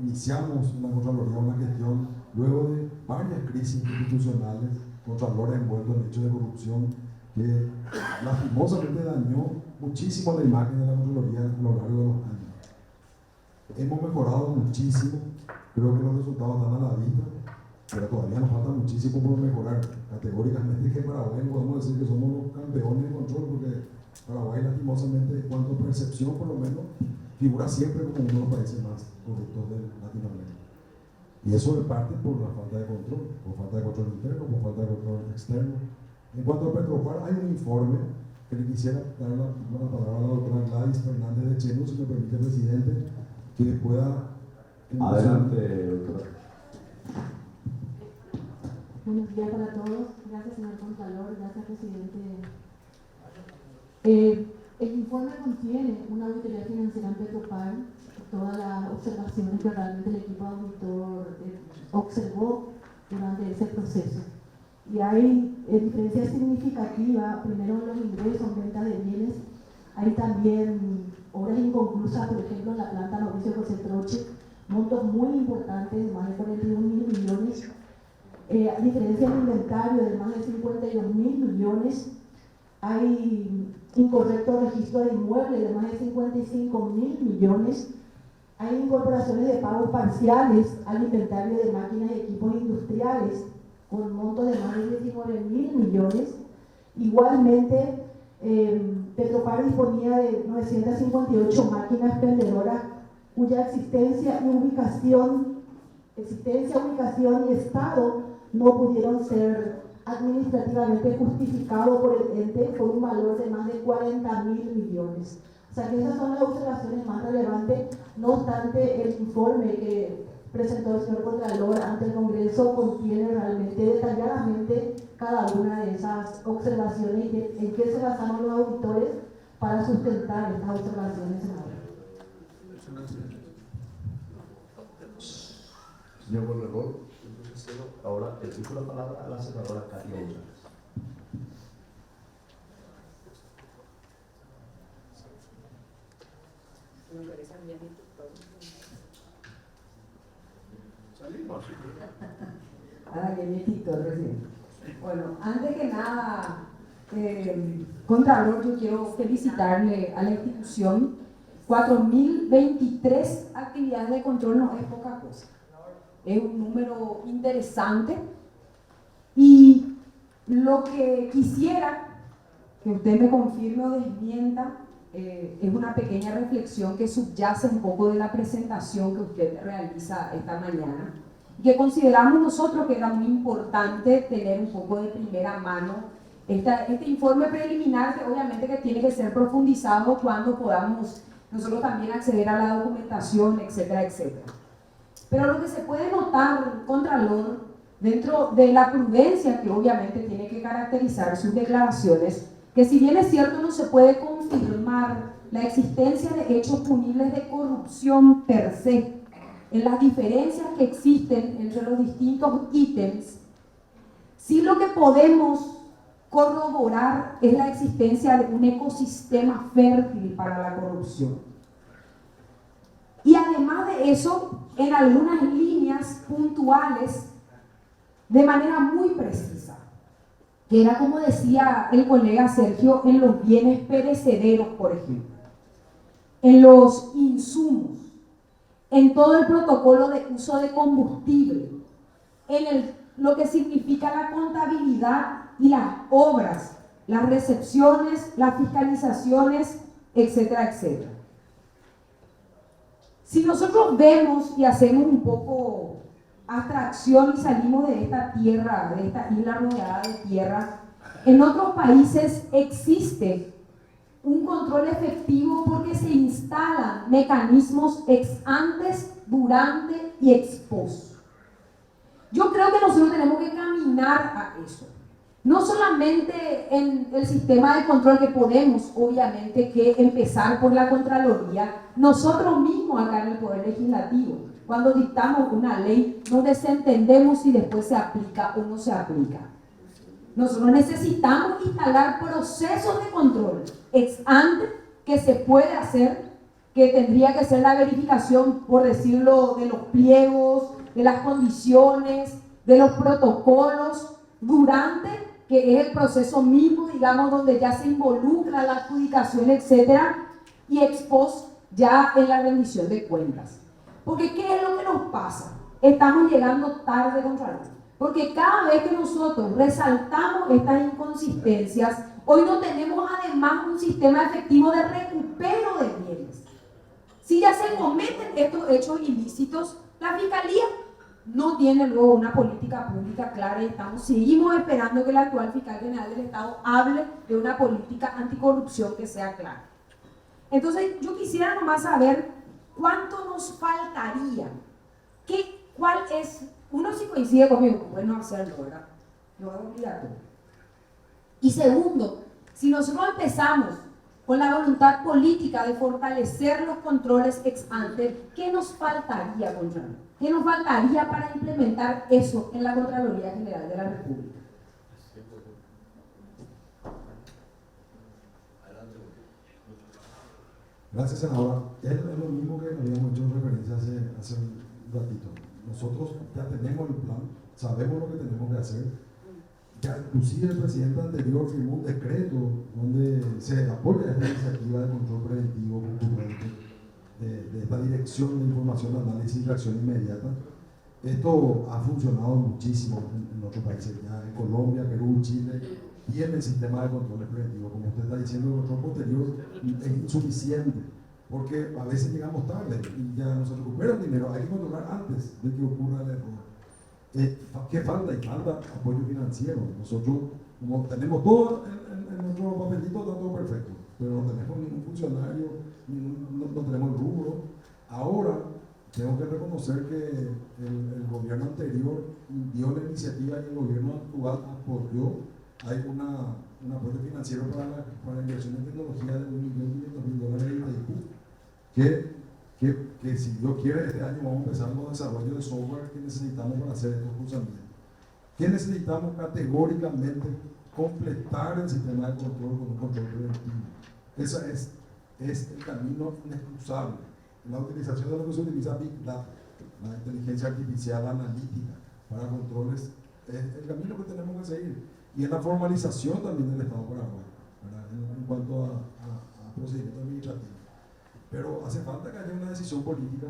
iniciamos en la Contraloría una gestión luego de varias crisis institucionales, contralores envueltos en hechos de corrupción, que lastimosamente dañó muchísimo la imagen de la Contraloría a lo largo de los años. Hemos mejorado muchísimo, creo que los resultados están a la vista, pero todavía nos falta muchísimo por mejorar. Categóricamente que en Paraguay podemos decir que somos los campeones de control, porque Paraguay lastimosamente, en cuanto a percepción por lo menos, figura siempre como uno de los países más corruptos de Latinoamérica. Y eso es parte por la falta de control, por falta de control interno, por falta de control externo. En cuanto a Petropar, hay un informe que le quisiera dar la palabra a la doctora Gladys Fernández de Chenu, si me permite, presidente, que pueda... Adelante, doctora. Buenos días para todos. Gracias, señor Contralor. Gracias, presidente. El informe contiene una auditoría financiera en Petropar, todas las observaciones que realmente el equipo auditor observó durante ese proceso. Y hay diferencias significativas, primero en los ingresos, ventas de bienes, hay también obras inconclusas, por ejemplo, en la planta Mauricio José Troche, montos muy importantes, de más de 41.000 millones, a diferencia del inventario de más de 52.000 millones, hay incorrecto registro de inmuebles de más de 55.000 millones, hay incorporaciones de pagos parciales al inventario de máquinas y equipos industriales con montos de más de 19.000 millones. Igualmente, Petropar disponía de 958 máquinas expendedoras cuya existencia, ubicación y estado no pudieron ser administrativamente justificados por el ente por un valor de más de 40.000 millones. O sea que esas son las observaciones más relevantes. No obstante, el informe que presentó el señor Contralor ante el Congreso contiene realmente detalladamente cada una de esas observaciones y en qué se basaron los auditores para sustentar estas observaciones, senador. Señor Gobernador, ahora le doy la palabra a la senadora Katia González. Ah, que viejito recién. Bueno, antes que nada, Contralor, yo quiero felicitarle a la institución. 4.023 actividades de control no es poca cosa. Es un número interesante. Y lo que quisiera que usted me confirme o desmienta es una pequeña reflexión que subyace un poco de la presentación que usted realiza esta mañana, y que consideramos nosotros que era muy importante tener un poco de primera mano este informe preliminar, que obviamente que tiene que ser profundizado cuando podamos nosotros también acceder a la documentación, etcétera, etcétera. Pero lo que se puede notar, Contralor, dentro de la prudencia que obviamente tiene que caracterizar sus declaraciones, que si bien es cierto no se puede confirmar la existencia de hechos punibles de corrupción per se, en las diferencias que existen entre los distintos ítems, sí lo que podemos corroborar es la existencia de un ecosistema fértil para la corrupción. Y además de eso, en algunas líneas puntuales, de manera muy precisa, que era como decía el colega Sergio, en los bienes perecederos, por ejemplo, en los insumos, en todo el protocolo de uso de combustible, en lo que significa la contabilidad y las obras, las recepciones, las fiscalizaciones, etcétera, etcétera. Si nosotros vemos y hacemos un poco abstracción y salimos de esta tierra, de esta isla rodeada de tierra, en otros países existe un control efectivo porque se instalan mecanismos ex antes, durante y ex post. Yo creo que nosotros tenemos que caminar a eso. No solamente en el sistema de control, que podemos obviamente que empezar por la Contraloría, nosotros mismos acá en el Poder Legislativo, cuando dictamos una ley, nos desentendemos si después se aplica o no se aplica. Nosotros necesitamos instalar procesos de control ex ante que se puede hacer, que tendría que ser la verificación, por decirlo, de los pliegos, de las condiciones, de los protocolos, durante, que es el proceso mismo, digamos, donde ya se involucra la adjudicación, etcétera, y ex post ya en la rendición de cuentas. Porque ¿qué es lo que nos pasa? Estamos llegando tarde, Contralor. Porque cada vez que nosotros resaltamos estas inconsistencias, hoy no tenemos además un sistema efectivo de recupero de bienes. Si ya se cometen estos hechos ilícitos, la Fiscalía no tiene luego una política pública clara y seguimos esperando que el actual fiscal general del Estado hable de una política anticorrupción que sea clara. Entonces, yo quisiera nomás saber cuánto nos faltaría, cuál es, uno sí coincide conmigo, bueno hacerlo, ¿verdad? No es obligatorio. Y segundo, si nosotros empezamos con la voluntad política de fortalecer los controles ex ante, ¿qué nos faltaría, Contralor? ¿Qué nos faltaría para implementar eso en la Contraloría General de la República? Gracias, senadora. Es lo mismo que habíamos hecho referencia hace un ratito. Nosotros ya tenemos el plan, sabemos lo que tenemos que hacer. Ya inclusive el presidente anterior firmó un decreto donde se apoya esta iniciativa de control preventivo concurrente de esta dirección de información, análisis y reacción inmediata. Esto ha funcionado muchísimo en otros países, ya en Colombia, Perú, Chile, tienen sistema de control preventivo. Como usted está diciendo, el control posterior es insuficiente, porque a veces llegamos tarde y ya no se recupera el dinero, hay que controlar antes de que ocurra el error. ¿Qué falta? Y falta apoyo financiero. Nosotros, como tenemos todo en nuestro papelito, está todo perfecto, pero no tenemos ningún funcionario, no tenemos el rubro. Ahora, tengo que reconocer que el gobierno anterior dio la iniciativa y el gobierno actual apoyó. Hay un apoyo financiero para la inversión en tecnología de $1.500.000 de Itaipu, que si Dios quiere, este año vamos a empezar los desarrollos de software que necesitamos para hacer estos cruzamientos. ¿Qué necesitamos categóricamente? Completar el sistema de control con un control preventivo. Ese es el camino inexcusable. La utilización de lo que se utiliza Big Data. la inteligencia artificial analítica para controles, es el camino que tenemos que seguir. Y es la formalización también del Estado paraguayo, ¿verdad? En cuanto a procedimientos administrativos. Pero hace falta que haya una decisión política,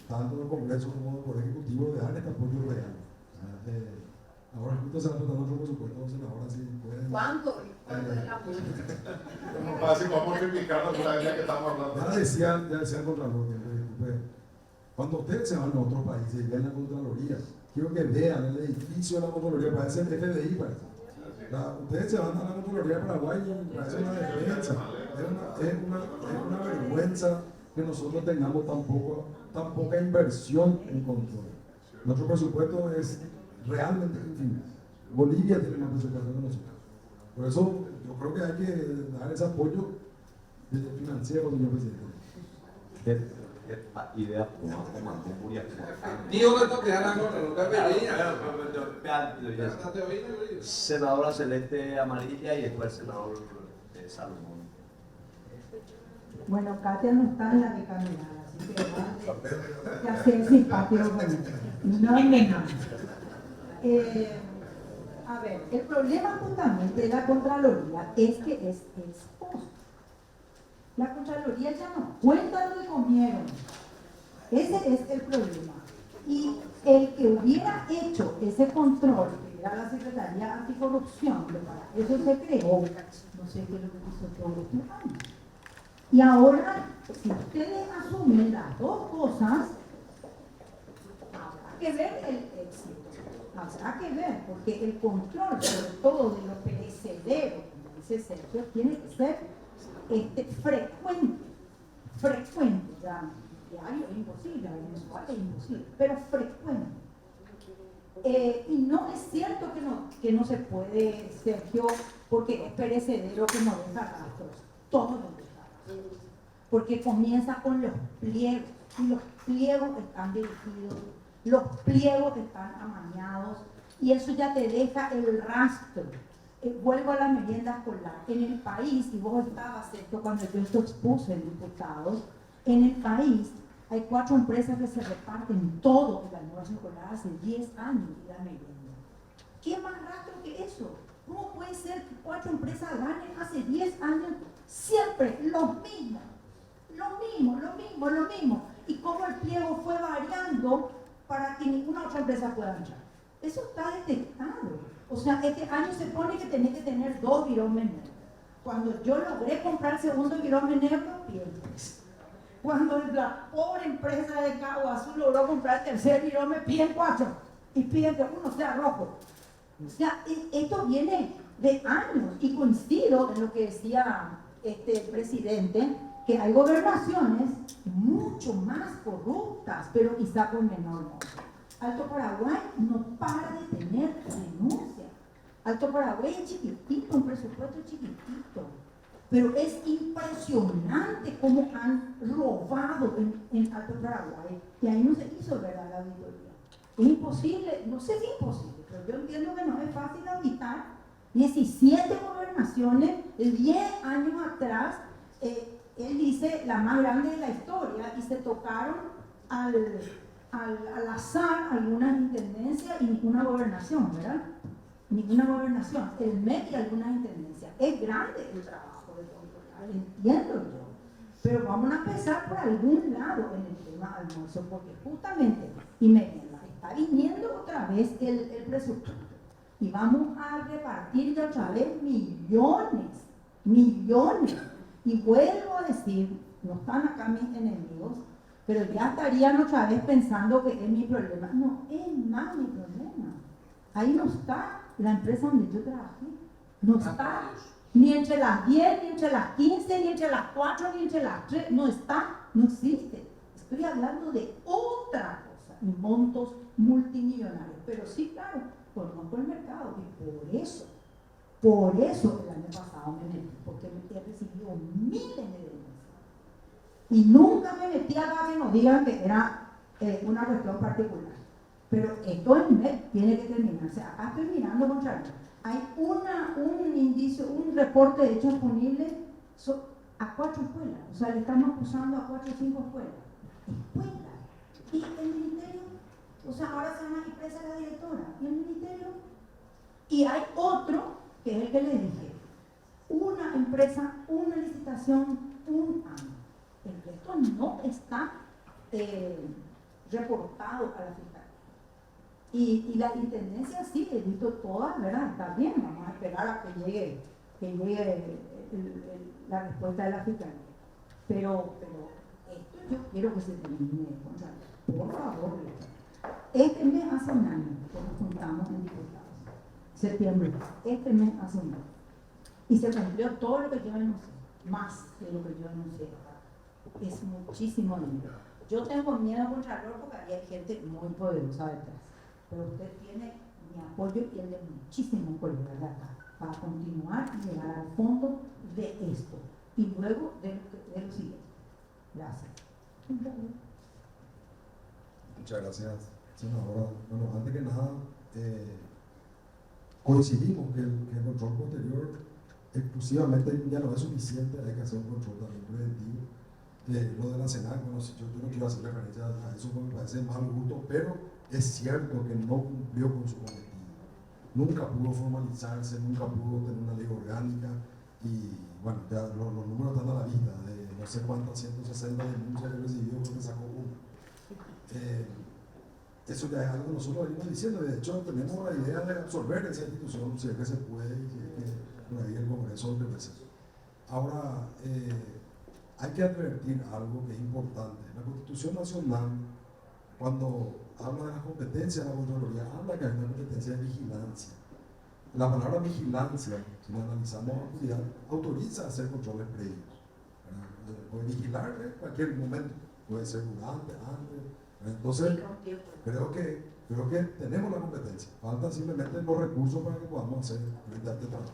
tanto del Congreso como del Poder Ejecutivo, de dar este apoyo real. Ahora justo se va a tratar otro presupuesto, ahora sí pueden. ¿Cuánto? Así vamos a multiplicar la idea que estamos hablando. Ya decía el Contralor, disculpe, cuando ustedes se van a otros países y ven la Contraloría, quiero que vean el edificio de la Contraloría, parece el FBI, parece. Ustedes se van a la Contraloría de Paraguay y parece una vergüenza. Es una vergüenza que nosotros tengamos tan poca inversión en control. Nuestro presupuesto es realmente ínfimo. Bolivia tiene más presupuesto que nosotros. Por eso yo creo que hay que dar ese apoyo financiero, señor presidente. Idea. Digo que esto queda la cosa, nunca Senadora Celeste Amarilla y después senador Salomón. Bueno, Katia no está en la bicameral, así que va a ser simpático con ella. No es menor. A ver, el problema justamente de la Contraloría es que es ex post. La Contraloría ya no cuenta lo que comieron. Ese es el problema. Y el que hubiera hecho ese control, que era la Secretaría Anticorrupción, que para eso se creó, no sé qué es lo que hizo todos estos años. Y ahora, si ustedes asumen las dos cosas, habrá que ver el éxito. Habrá que ver, porque el control, sobre todo de los perecederos, como dice Sergio, tiene que ser frecuente, ya diario es imposible, mensual es imposible, pero frecuente. Y no es cierto que no se puede, Sergio, porque es perecedero que no deja rastros, todo lo deja rastros, porque comienza con los pliegos, y los pliegos están dirigidos, los pliegos están amañados, y eso ya te deja el rastro. Vuelvo a la merienda escolar. En el país, y vos estabas, Sergio, cuando yo esto expuse en diputados, en el país hay 4 empresas que se reparten todo el almuerzo escolar hace 10 años y la merienda. ¿Qué más rastro que eso? ¿Cómo puede ser que 4 empresas ganen hace 10 años siempre lo mismo? Y cómo el pliego fue variando para que ninguna otra empresa pueda entrar. Eso está detectado. O sea, este año se pone que tenés que tener 2 viromes negros. Cuando yo logré comprar el segundo virome negro, pierdes. Cuando la pobre empresa de Cabo Azul logró comprar el tercer virome, piden 4. Y piden que uno sea rojo. O sea, esto viene de años. Y coincido en lo que decía el presidente, que hay gobernaciones mucho más corruptas, pero quizá con menor monto. Alto Paraguay no para de tener denuncias. Alto Paraguay es chiquitito, un presupuesto chiquitito, pero es impresionante cómo han robado en Alto Paraguay, y ahí no se hizo, ¿verdad?, la auditoría. Es imposible, no sé si es imposible, pero yo entiendo que no es fácil auditar 17 gobernaciones, 10 años atrás, él dice la más grande de la historia, y se tocaron al azar algunas intendencias y ninguna gobernación, ¿verdad? Ninguna gobernación, el MEC y algunas intendencias. Es grande el trabajo de controlar, entiendo yo, pero vamos a empezar por algún lado en el tema del almuerzo, porque justamente, y merienda, está viniendo otra vez el presupuesto, y vamos a repartir otra vez millones, y vuelvo a decir, no están acá mis enemigos, pero ya estarían otra vez pensando que es mi problema. No, es más mi problema. Ahí no está la empresa donde yo trabajé. No está ni entre las 10, ni entre las 15, ni entre las 4, ni entre las 3. No está, no existe. Estoy hablando de otra cosa, y montos multimillonarios. Pero sí, claro, conozco el mercado, y por eso el año pasado me metí, porque he recibido miles de denuncias. Y nunca me metí acá que nos digan que era una cuestión particular. Pero esto en MEC tiene que terminarse. Acá estoy mirando contra mí. Hay un indicio, un reporte de hechos punibles a 4 escuelas. O sea, le estamos acusando a 4 o 5 escuelas. Y el ministerio, o sea, ahora se llama empresa la directora, y el ministerio, y hay otro, que es el que le dije, una empresa, una licitación, un año. El resto no está reportado a la fiscalía. Y la intendencia sí, he visto todas, ¿verdad? Está bien, vamos a esperar a que llegue la respuesta de la fiscalía. Pero esto yo quiero que se termine de controlar. Por favor, este mes hace un año que nos juntamos en diputados. Septiembre, este mes hace un año. Y se cumplió todo lo que yo denuncié, más de lo que yo denuncié. Es muchísimo dinero. Yo tengo miedo contra el porque hay gente muy poderosa detrás. Pero usted tiene mi apoyo y el de muchísimos colegas de acá para continuar y llegar al fondo de esto. Y luego de lo siguiente. Gracias. Muchas gracias, senadora. Bueno, antes que nada, coincidimos que el control posterior exclusivamente ya no es suficiente, hay que hacer un control también preventivo. Lo de la CENAC, bueno, yo no quiero hacer referencia a eso porque me parece mal gusto, pero es cierto que no cumplió con su cometido. Nunca pudo formalizarse, nunca pudo tener una ley orgánica y bueno, ya los números están a la vista, de no sé cuántas 160 denuncias que recibió porque sacó uno. Eso ya es algo que nosotros venimos diciendo, de hecho tenemos la idea de absorber esa institución, si es que se puede y si es que por ahí el Congreso lo permite. Ahora, hay que advertir algo que es importante. La Constitución Nacional, cuando habla de las competencias de la Contraloría, habla que hay una competencia de vigilancia. La palabra vigilancia, si la analizamos a profundidad, autoriza hacer controles previos. Puede vigilar en cualquier momento, puede ser durante, antes. Entonces, creo que tenemos la competencia. Faltan simplemente los recursos para que podamos hacer frente a este trabajo.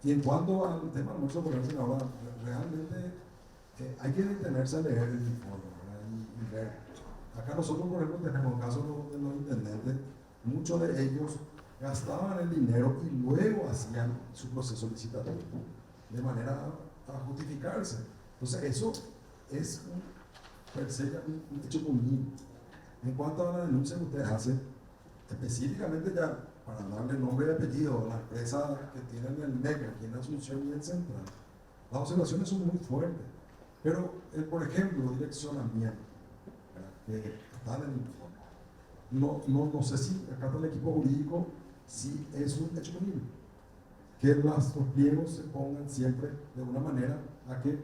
Y en cuanto al tema del almuerzo por el ahora, realmente hay que detenerse a leer el informe, ¿verdad? Y ver. Acá nosotros, por ejemplo, tenemos casos de los intendentes, muchos de ellos gastaban el dinero y luego hacían su proceso licitatorio, de manera a justificarse. Entonces, eso es un hecho común. En cuanto a la denuncia que usted hace, específicamente ya para darle nombre y apellido a la empresa que tienen el NEC aquí en Asunción y en Central, las observaciones son muy fuertes. Pero, por ejemplo, direccionamiento, que está en el informe. No sé si acá está el equipo jurídico, si es un hecho común. Que los pliegos se pongan siempre de una manera a que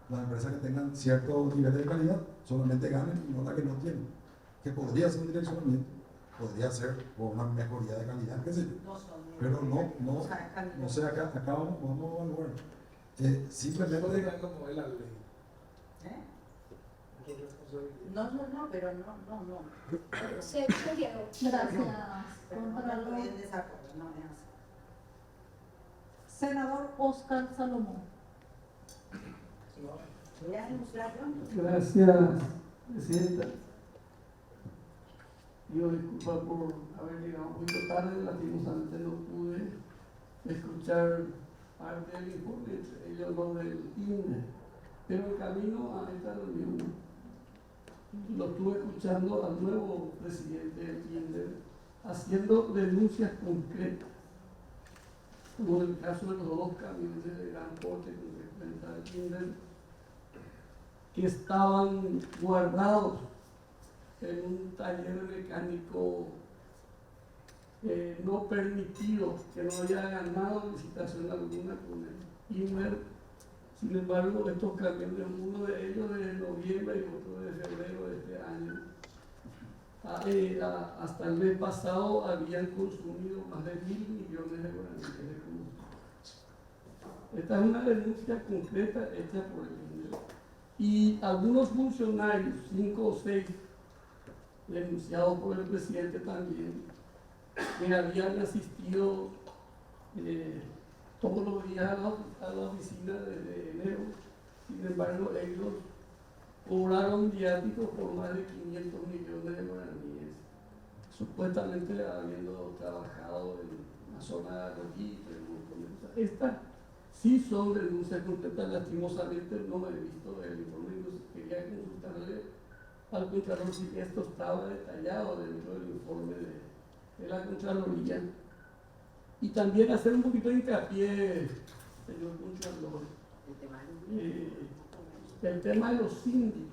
las empresas que tengan cierto nivel de calidad solamente ganen y no la que no tienen. Que podría ser un direccionamiento, podría ser por una mejoría de calidad, qué sé yo. Pero no sé, acá vamos a evaluar. Simplemente. No, pero no. Sí, Diego. Gracias, Contralor. Senador Oscar Salomón. Gracias, Presidenta. Pido disculpas por haber llegado un poquito tarde, lastimosamente no pude escuchar parte del informe, ellos lo del INE, pero en camino a esta reunión lo estuve escuchando al nuevo presidente del INE haciendo denuncias concretas, como en el caso de los dos camiones de gran porte que enfrenta el INE, que estaban guardados en un taller mecánico no permitido, que no había ganado licitación alguna con el INER. Sin embargo, estos camiones, uno de ellos de noviembre y otro de febrero de este año, hasta el mes pasado habían consumido más de 1.000 millones de guaraníes de combustible. Esta es una denuncia concreta hecha por el INER. Y algunos funcionarios, 5 o 6, denunciados por el presidente también, que habían asistido todos los días a la oficina desde enero. Sin embargo, ellos cobraron viáticos por más de 500 millones de guaraníes, supuestamente habiendo trabajado en la zona de Rojito y un montón de cosas. Estas sí son denuncias concretas, lastimosamente no he visto el informe, entonces quería consultarle al Contralor si esto estaba detallado dentro del informe de la Contraloría. Y también hacer un poquito de hincapié, señor Contralor, el tema de los síndicos.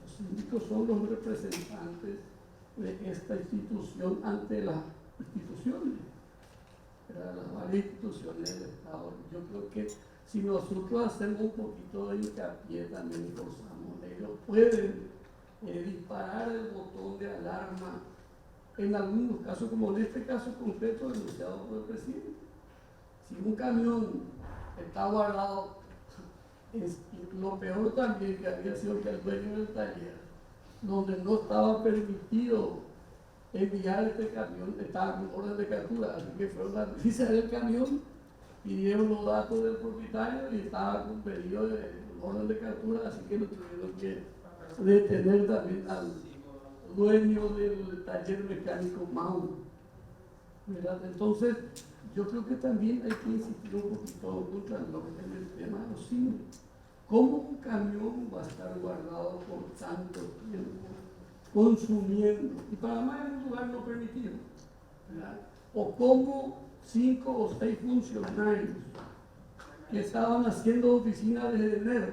Los síndicos son los representantes de esta institución ante las instituciones, las varias instituciones del Estado. Yo creo que si nosotros hacemos un poquito de hincapié, también forzamos, ellos pueden disparar el botón de alarma en algunos casos, como en este caso concreto denunciado por el presidente. Si un camión está guardado, lo peor también que había sido que el dueño del taller, donde no estaba permitido enviar este camión, estaba con orden de captura, así que fueron a revisar el camión, pidieron los datos del propietario y estaba con pedido de orden de captura, así que lo tuvieron que detener también al dueño del taller mecánico Mau, ¿verdad? Entonces, yo creo que también hay que insistir un poquito en el tema de los cines. ¿Cómo un camión va a estar guardado por tanto tiempo, consumiendo, y para más en un lugar no permitido, ¿verdad? O cómo 5 o 6 funcionarios que estaban haciendo oficina desde enero,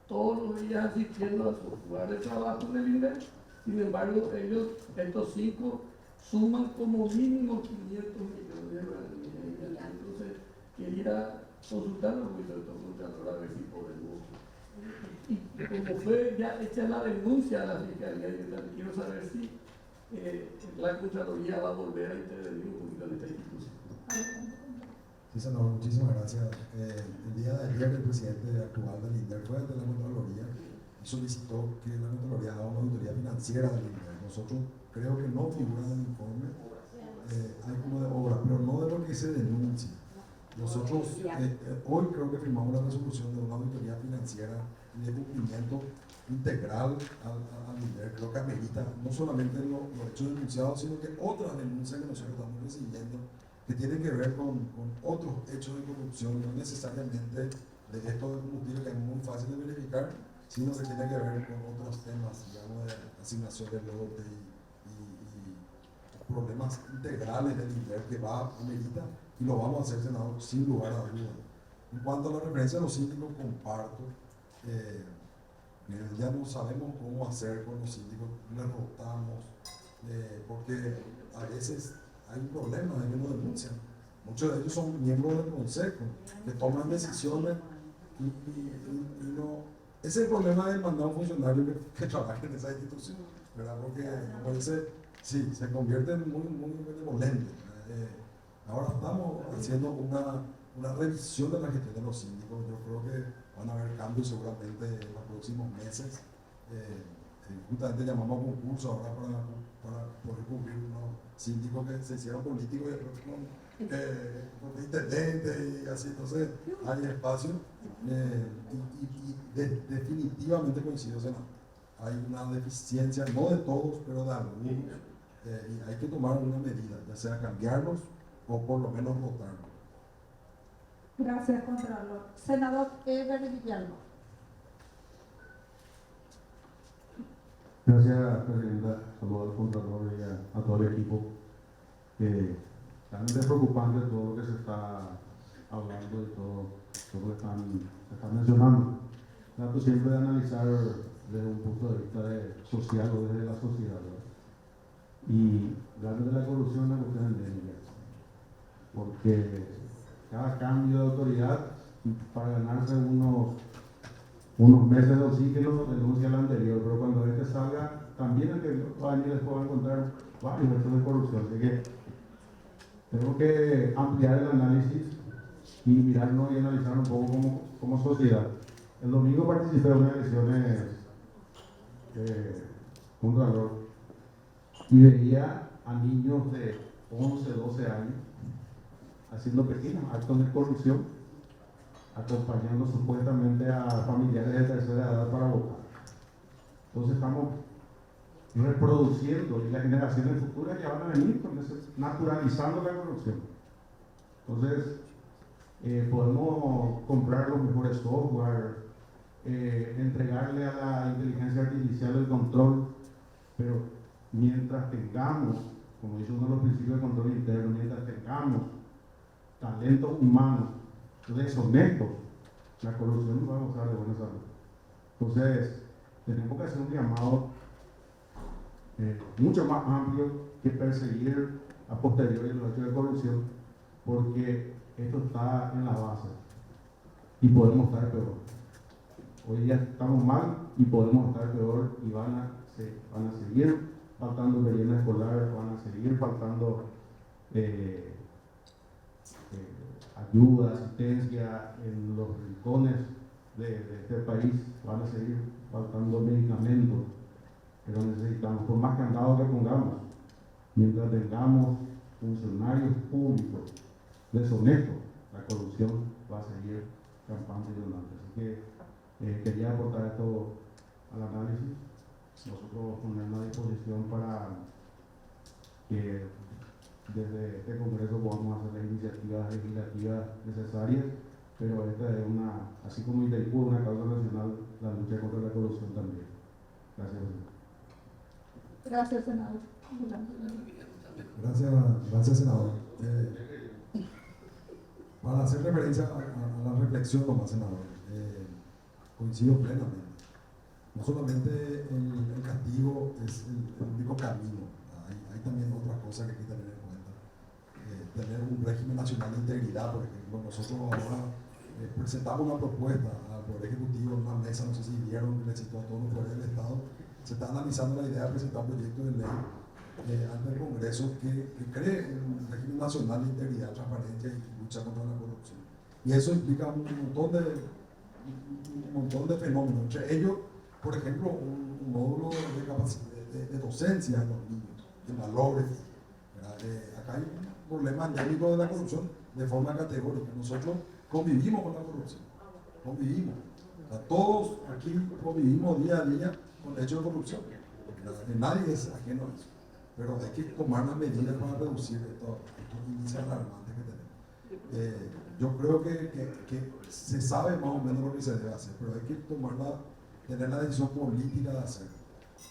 todos los días asistiendo a su lugar de trabajo en el INDER, sin embargo, ellos, estos 5, suman como mínimo 500 millones de dólares. Entonces, quería consultar al Contralor a ver si podemos. Y como fue ya hecha la denuncia a la Fiscalía, quiero saber si la Contraloría va a volver a intervenir un poquito en esta institución. Sí, senador, muchísimas gracias. El día de ayer el presidente actual del INDER fue ante la Contraloría y solicitó que la Contraloría haga una auditoría financiera del INDER. Nosotros creo que no figura en el informe, hay como de obra, pero no de lo que se denuncia. Nosotros hoy creo que firmamos la resolución de una auditoría financiera de cumplimiento integral al INDER. Creo que amerita no solamente los hechos denunciados, sino que otras denuncias que nosotros estamos recibiendo que tienen que ver con otros hechos de corrupción, no necesariamente de esto de combustible, que es muy fácil de verificar, sino que tiene que ver con otros temas, digamos, de asignación de lote y problemas integrales del INDER que va a medida y lo vamos a hacer, senador, sin lugar a duda. En cuanto a la referencia a los síndicos, comparto. Ya no sabemos cómo hacer con los síndicos, les rotamos, porque a veces hay un problema, ellos no denuncian. Muchos de ellos son miembros del consejo, que toman decisiones y no. Ese es el problema del mandado funcionario que trabaja en esa institución, ¿verdad? Porque, como dice, sí, se convierte en muy benevolente. Ahora estamos haciendo una revisión de la gestión de los síndicos. Yo creo que van a haber cambios seguramente en los próximos meses. Justamente llamamos a concurso ahora para poder cubrir unos síndicos que se hicieron políticos y después con intendentes y así. Entonces hay espacio y definitivamente coincido, senador. Hay una deficiencia, no de todos, pero de algunos, y hay que tomar una medida, ya sea cambiarlos o por lo menos votarlos. Gracias, Contralor. Senador Eber Villalba. Gracias, Presidenta. Saludos al Contralor y a todo el equipo. Realmente es preocupante todo lo que se está hablando y todo lo que se está mencionando. Trato siempre de analizar desde un punto de vista social o desde la sociedad, ¿verdad? Y realmente la corrupción es una cuestión endémica, porque cada cambio de autoridad, para ganarse unos meses de oxígeno, denuncia el anterior, pero cuando este salga, también en que años después va a encontrar varios hechos de corrupción. Así que tenemos que ampliar el análisis y mirarnos y analizar un poco como sociedad. El domingo participé en unas elecciones Contralor y veía a niños de 11, 12 años haciendo pequeños actos de corrupción, acompañando supuestamente a familiares de tercera edad para votar. Entonces estamos reproduciendo y las generaciones futuras ya van a venir naturalizando la corrupción. Entonces podemos comprar los mejores software, entregarle a la inteligencia artificial el control, pero mientras tengamos, como dice uno de los principios de control interno, mientras tengamos talentos humanos deshonestos, la corrupción no va a gozar de buena salud. Entonces, tenemos que hacer un llamado mucho más amplio que perseguir a posteriori los hechos de corrupción, porque esto está en la base y podemos estar peor. Hoy ya estamos mal y podemos estar peor, y van a seguir faltando rellenos escolares, van a seguir faltando ayuda, asistencia en los rincones de este país, van a seguir faltando medicamentos, pero necesitamos, por más candados que pongamos, mientras tengamos funcionarios públicos deshonestos, la corrupción va a seguir campante y donante. Así que quería aportar esto al análisis. Nosotros ponernos a disposición para que desde este Congreso podamos hacer las iniciativas legislativas necesarias, pero esta es así como Itaipú es una causa nacional, la lucha contra la corrupción también. Gracias. Gracias, senador. Gracias, senador. Para hacer referencia a la reflexión, nomás, senador, coincido plenamente. No solamente el castigo es el único camino, hay también otras cosas que hay que tener en cuenta. Tener un régimen nacional de integridad, por ejemplo. Nosotros ahora presentamos una propuesta al Poder Ejecutivo en una mesa, no sé si vieron, que le citó a todos los poderes del Estado. Se está analizando la idea de presentar un proyecto de ley ante el Congreso que cree un régimen nacional de integridad, transparencia y lucha contra la corrupción. Y eso implica un montón de fenómenos, entre ellos, por ejemplo, un módulo de docencia en los niños, de valores. Acá hay un problema endémico de la corrupción de forma categórica. Nosotros convivimos con la corrupción, convivimos. O sea, todos aquí convivimos día a día con hechos de corrupción. Nadie es ajeno a eso. Pero hay que tomar las medidas para reducir estos índices alarmantes que tenemos. Yo creo que se sabe más o menos lo que se debe hacer, pero hay que tener la decisión política de hacerlo.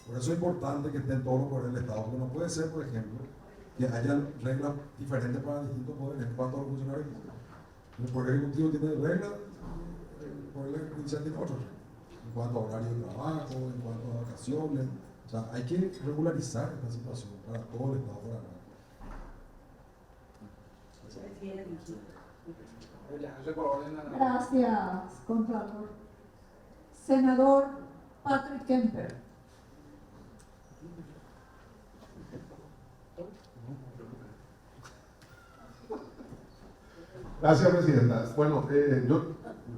Por eso es importante que estén todos los poderes del Estado, porque no puede ser, por ejemplo, que haya reglas diferentes para distintos poderes en cuanto a los funcionarios públicos. El Poder Ejecutivo tiene reglas, el Poder Judicial tiene otras reglas, en cuanto a horario de trabajo, en cuanto a vacaciones. O sea, hay que regularizar esta situación para todo el Estado por acá. Gracias, Contralor. Senador Patrick Kemper. Gracias, Presidenta. Bueno, yo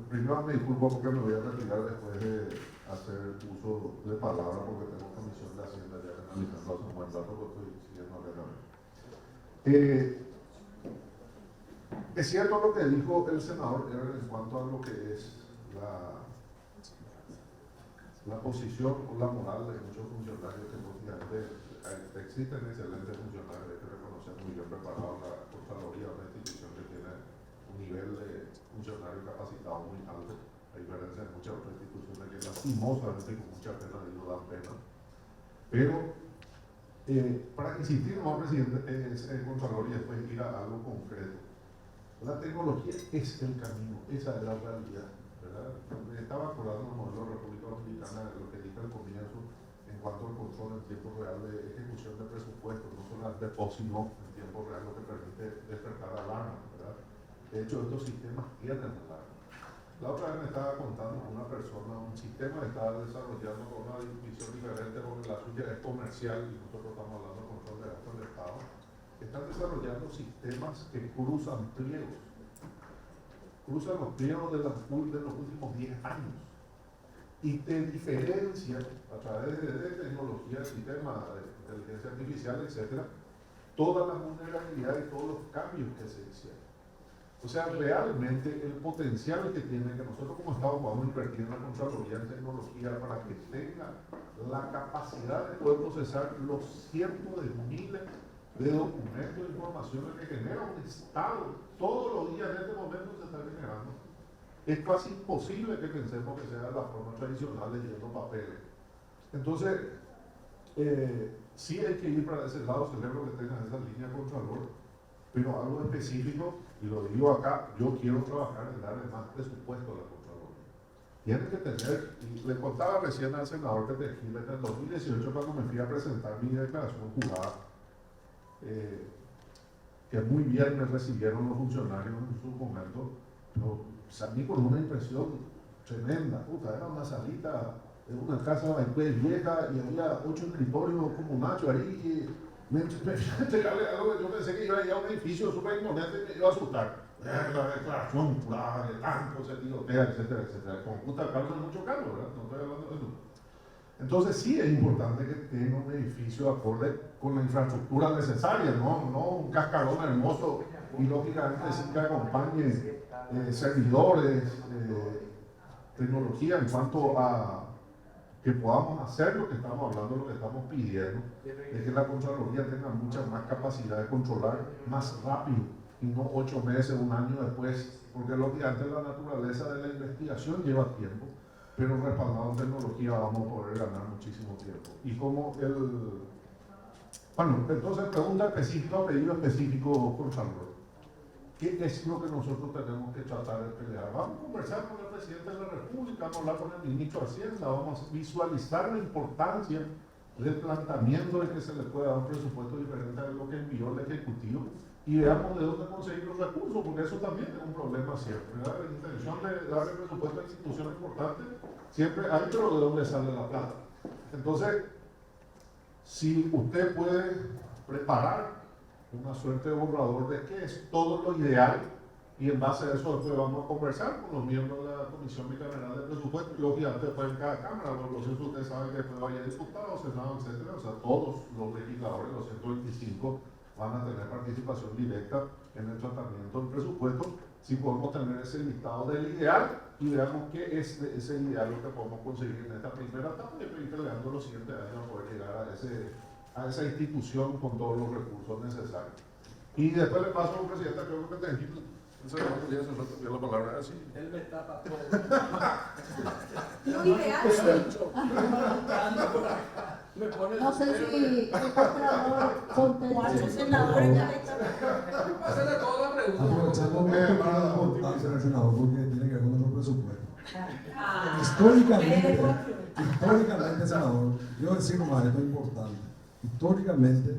primero me disculpo porque me voy a retirar después de hacer uso de palabra, porque tengo comisión de Hacienda ya analizando hace un buen rato, lo estoy siguiendo realmente. Es cierto lo que dijo el senador en cuanto a lo que es la posición o la moral de muchos funcionarios que posiblemente existen excelentes funcionarios, hay que reconocer muy bien preparados la Contraloría, una institución que tiene un nivel de funcionario capacitado muy alto, a diferencia de muchas otras instituciones que lastimosamente con mucha pena digo dan pena. Pero para insistir más, presidente, en Contraloría, después ir a algo concreto. La tecnología es el camino, esa es la realidad, ¿verdad? Me estaba acordando del modelo de la República Dominicana, de lo que dije al comienzo, en cuanto al control en tiempo real de ejecución de presupuestos, no solamente sino en tiempo real, lo que permite despertar alarma, ¿verdad? De hecho, estos sistemas tienen alarma. La otra vez me estaba contando una persona, un sistema que estaba desarrollando con una visión diferente, porque la suya es comercial y nosotros estamos hablando de control de gastos del Estado. Están desarrollando sistemas que cruzan pliegos, cruzan los pliegos de los últimos 10 años y te diferencian a través de tecnología, sistemas de inteligencia artificial, etcétera, todas las vulnerabilidades y todos los cambios que se hicieron. O sea, realmente el potencial que tiene, que nosotros como Estado podamos invertir en la Contraloría en tecnología para que tenga la capacidad de poder procesar los cientos de miles de documentos e informaciones que genera un Estado. Todos los días en este momento se está generando. es casi imposible que pensemos que sea la forma tradicional de leyendo papeles. Entonces, sí hay que ir para ese lado, celebro que tengan esa línea Contralor, pero algo específico, y lo digo acá, yo quiero trabajar en darle más presupuesto a la Contraloría. Tiene que tener, y le contaba recién al senador que te en el 2018 cuando me fui a presentar mi declaración jurada, que muy bien me recibieron los funcionarios en su momento, pero salí con una impresión tremenda. Puta, era una salita de una casa vieja y había 8 escritorios como macho ahí. Y me entregarle algo que yo pensé que iba a ir a un edificio súper imponente y me iba a asustar. La declaración jurada de tanto sentido, etcétera, etcétera. Con justa causa de mucho cargo, ¿verdad? No estoy hablando de eso. Entonces sí es importante que tenga un edificio acorde con la infraestructura necesaria, no un cascarón hermoso y lógicamente sí que acompañe servidores, tecnología en cuanto a que podamos hacer lo que estamos hablando, lo que estamos pidiendo, es que la Contraloría tenga mucha más capacidad de controlar más rápido y no 8 meses, 1 año después, porque lógicamente la naturaleza de la investigación lleva tiempo, pero respaldado en tecnología vamos a poder ganar muchísimo tiempo. Y como bueno, entonces pregunta específica, pedido específico, Contralor. ¿Qué es lo que nosotros tenemos que tratar de pelear? Vamos a conversar con el presidente de la República, vamos a hablar con el ministro de Hacienda, vamos a visualizar la importancia del planteamiento de que se le pueda dar un presupuesto diferente a lo que envió el Ejecutivo y veamos de dónde conseguir los recursos, porque eso también es un problema siempre, ¿verdad? La intención de darle presupuesto a instituciones importantes siempre hay, pero de dónde sale la plata. Entonces, si usted puede preparar una suerte de borrador de qué es todo lo ideal y en base a eso después vamos a conversar con los miembros de la Comisión Bicameral de Presupuesto y lógicamente después en cada Cámara, los procesos ustedes saben que después vaya diputados, Senado, etcétera, o sea, todos los legisladores, los 125, van a tener participación directa en el tratamiento del presupuesto, si podemos tener ese listado del ideal y veamos qué es de ese ideal lo que podemos conseguir en esta primera etapa y ir peleando los siguientes años a poder llegar a esa institución con todos los recursos necesarios. Y después le paso al presidente, creo que te dijiste, la palabra así. Él me tapa todo. Lo ideal Me pone No sé si el Contralor ¿Cuántos senadores ya Pásale toda la pregunta. Aprovechando que tiene importancia el senador porque tiene que ver con nuestro presupuesto. Históricamente, senador, yo decir nomás esto es importante. Históricamente,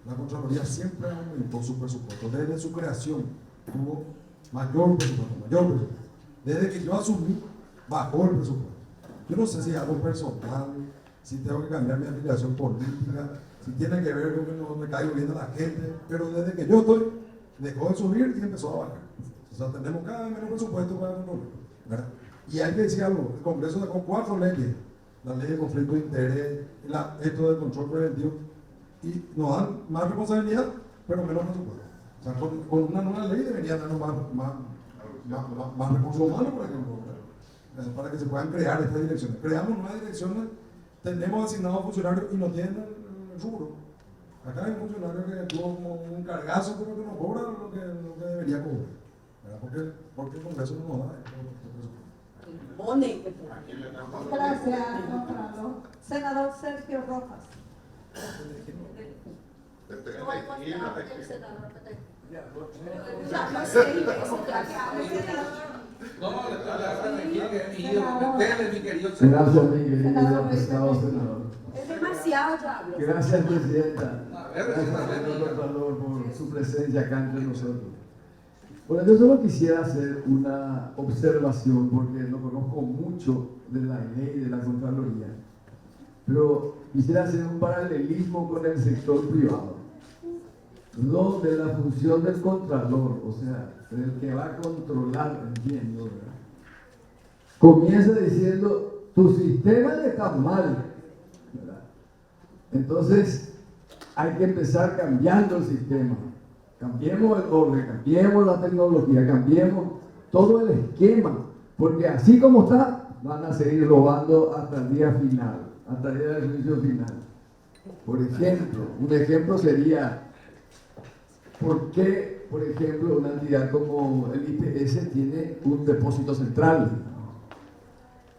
la Contraloría siempre aumentó su presupuesto. Desde su creación tuvo mayor presupuesto. Desde que yo asumí, bajó el presupuesto. Yo no sé si es algo personal, si tengo que cambiar mi afiliación política, si tiene que ver con que no me caigo bien a la gente, pero desde que yo estoy, dejó de subir y empezó a bajar. O sea, tenemos cada vez menos presupuesto para el Contraloría, ¿verdad? Y hay que decir algo, el Congreso sacó 4 leyes, la ley de conflicto de interés, esto del control preventivo, y nos dan más responsabilidad, pero menos presupuesto. O sea, con una nueva ley deberían darnos más recursos humanos, por ejemplo, para que se puedan crear estas direcciones. Creamos nuevas direcciones, tenemos asignados funcionarios y no tienen el rubro. Acá hay un funcionario que tuvo como un cargazo, pero que no cobra lo que debería cobrar. Porque el Congreso no nos da Gracias, Contralor. Senador Sergio Rojas. No hay cuestionado el senador. Ya, Ya no sé, eso ya que habla el senador. no, mi querido Gracias, mi querido pescado senador. Es demasiado ya hablo. Gracias, presidenta. Gracias, señor Contralor, por su presencia acá entre nosotros. Bueno, yo solo quisiera hacer una observación, porque no conozco mucho de la ley de la Contraloría, pero quisiera hacer un paralelismo con el sector privado, donde la función del Contralor, o sea, el que va a controlar, entiendo, ¿verdad?, comienza diciendo, tu sistema está mal, ¿verdad? Entonces, hay que empezar cambiando el sistema. Cambiemos el orden, cambiemos la tecnología, cambiemos todo el esquema, porque así como está, van a seguir robando hasta el día final, hasta el día del juicio final. Por ejemplo, un ejemplo sería, ¿por qué, por ejemplo, una entidad como el IPS tiene un depósito central?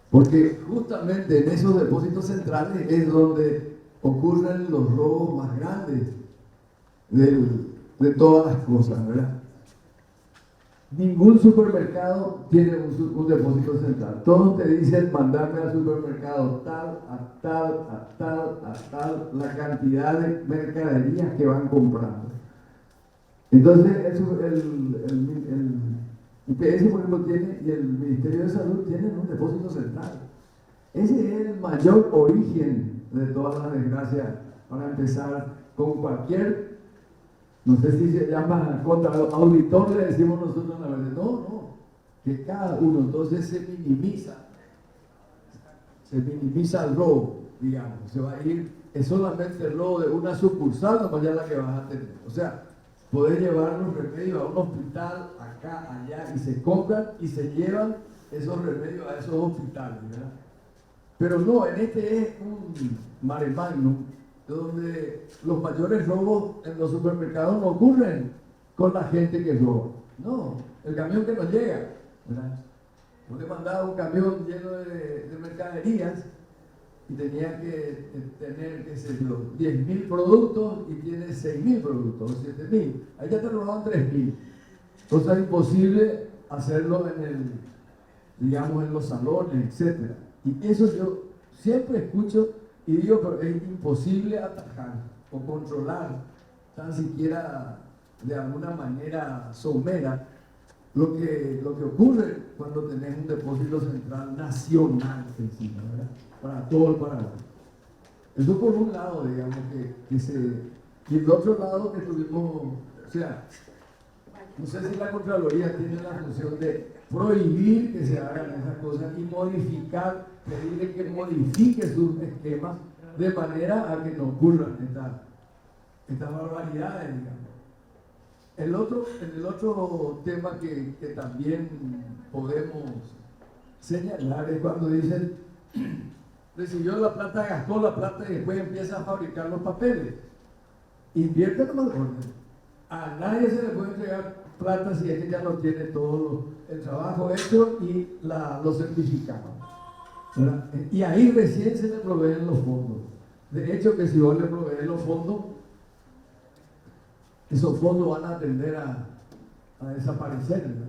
Porque justamente en esos depósitos centrales es donde ocurren los robos más grandes de todas las cosas, ¿verdad? Ningún supermercado tiene un depósito central. Todos te dicen mandarme al supermercado tal, a tal, a tal, a tal, la cantidad de mercaderías que van comprando. Entonces, eso, el IPS, por ejemplo, tiene, y el Ministerio de Salud tienen un depósito central. Ese es el mayor origen de todas las desgracias, para empezar con cualquier, no sé si se llama contra auditor, le decimos nosotros la verdad. No, que cada uno, entonces se minimiza el robo, digamos, se va a ir, es solamente el robo de una sucursal, no vaya la que vas a tener. O sea, podés llevar los remedios a un hospital, acá, allá, y se compran y se llevan esos remedios a esos hospitales, ¿verdad? Pero no, en este es un mare magnum, donde los mayores robos en los supermercados no ocurren con la gente que roba. No, el camión que nos llega, ¿verdad? Yo le mandaba un camión lleno de mercaderías y tenía que tener, qué sé yo, 10.000 productos y tiene 6.000 productos, o 7.000. Ahí ya te robaban 3.000. Entonces es imposible hacerlo digamos, en los salones, etc. Y eso yo siempre escucho y digo, pero es imposible atajar o controlar, tan siquiera de alguna manera somera, lo que ocurre cuando tenés un depósito central nacional encima, ¿verdad? Para todo el Paraguay. Eso por un lado, digamos, y el otro lado que tuvimos, o sea, no sé si la Contraloría tiene la función de prohibir que se hagan esas cosas y modificar, pedirle que modifique sus esquemas de manera a que no ocurran estas barbaridades, digamos. El otro tema que también podemos señalar es cuando dicen, recibió la plata, gastó la plata y después empieza a fabricar los papeles. Invierte nomás orden. A nadie se le puede entregar plata si es que ya no tiene todo el trabajo hecho y lo certificado, ¿verdad? Y ahí recién se le proveen los fondos. De hecho, que si vos le provees los fondos, esos fondos van a tender a desaparecer, ¿verdad?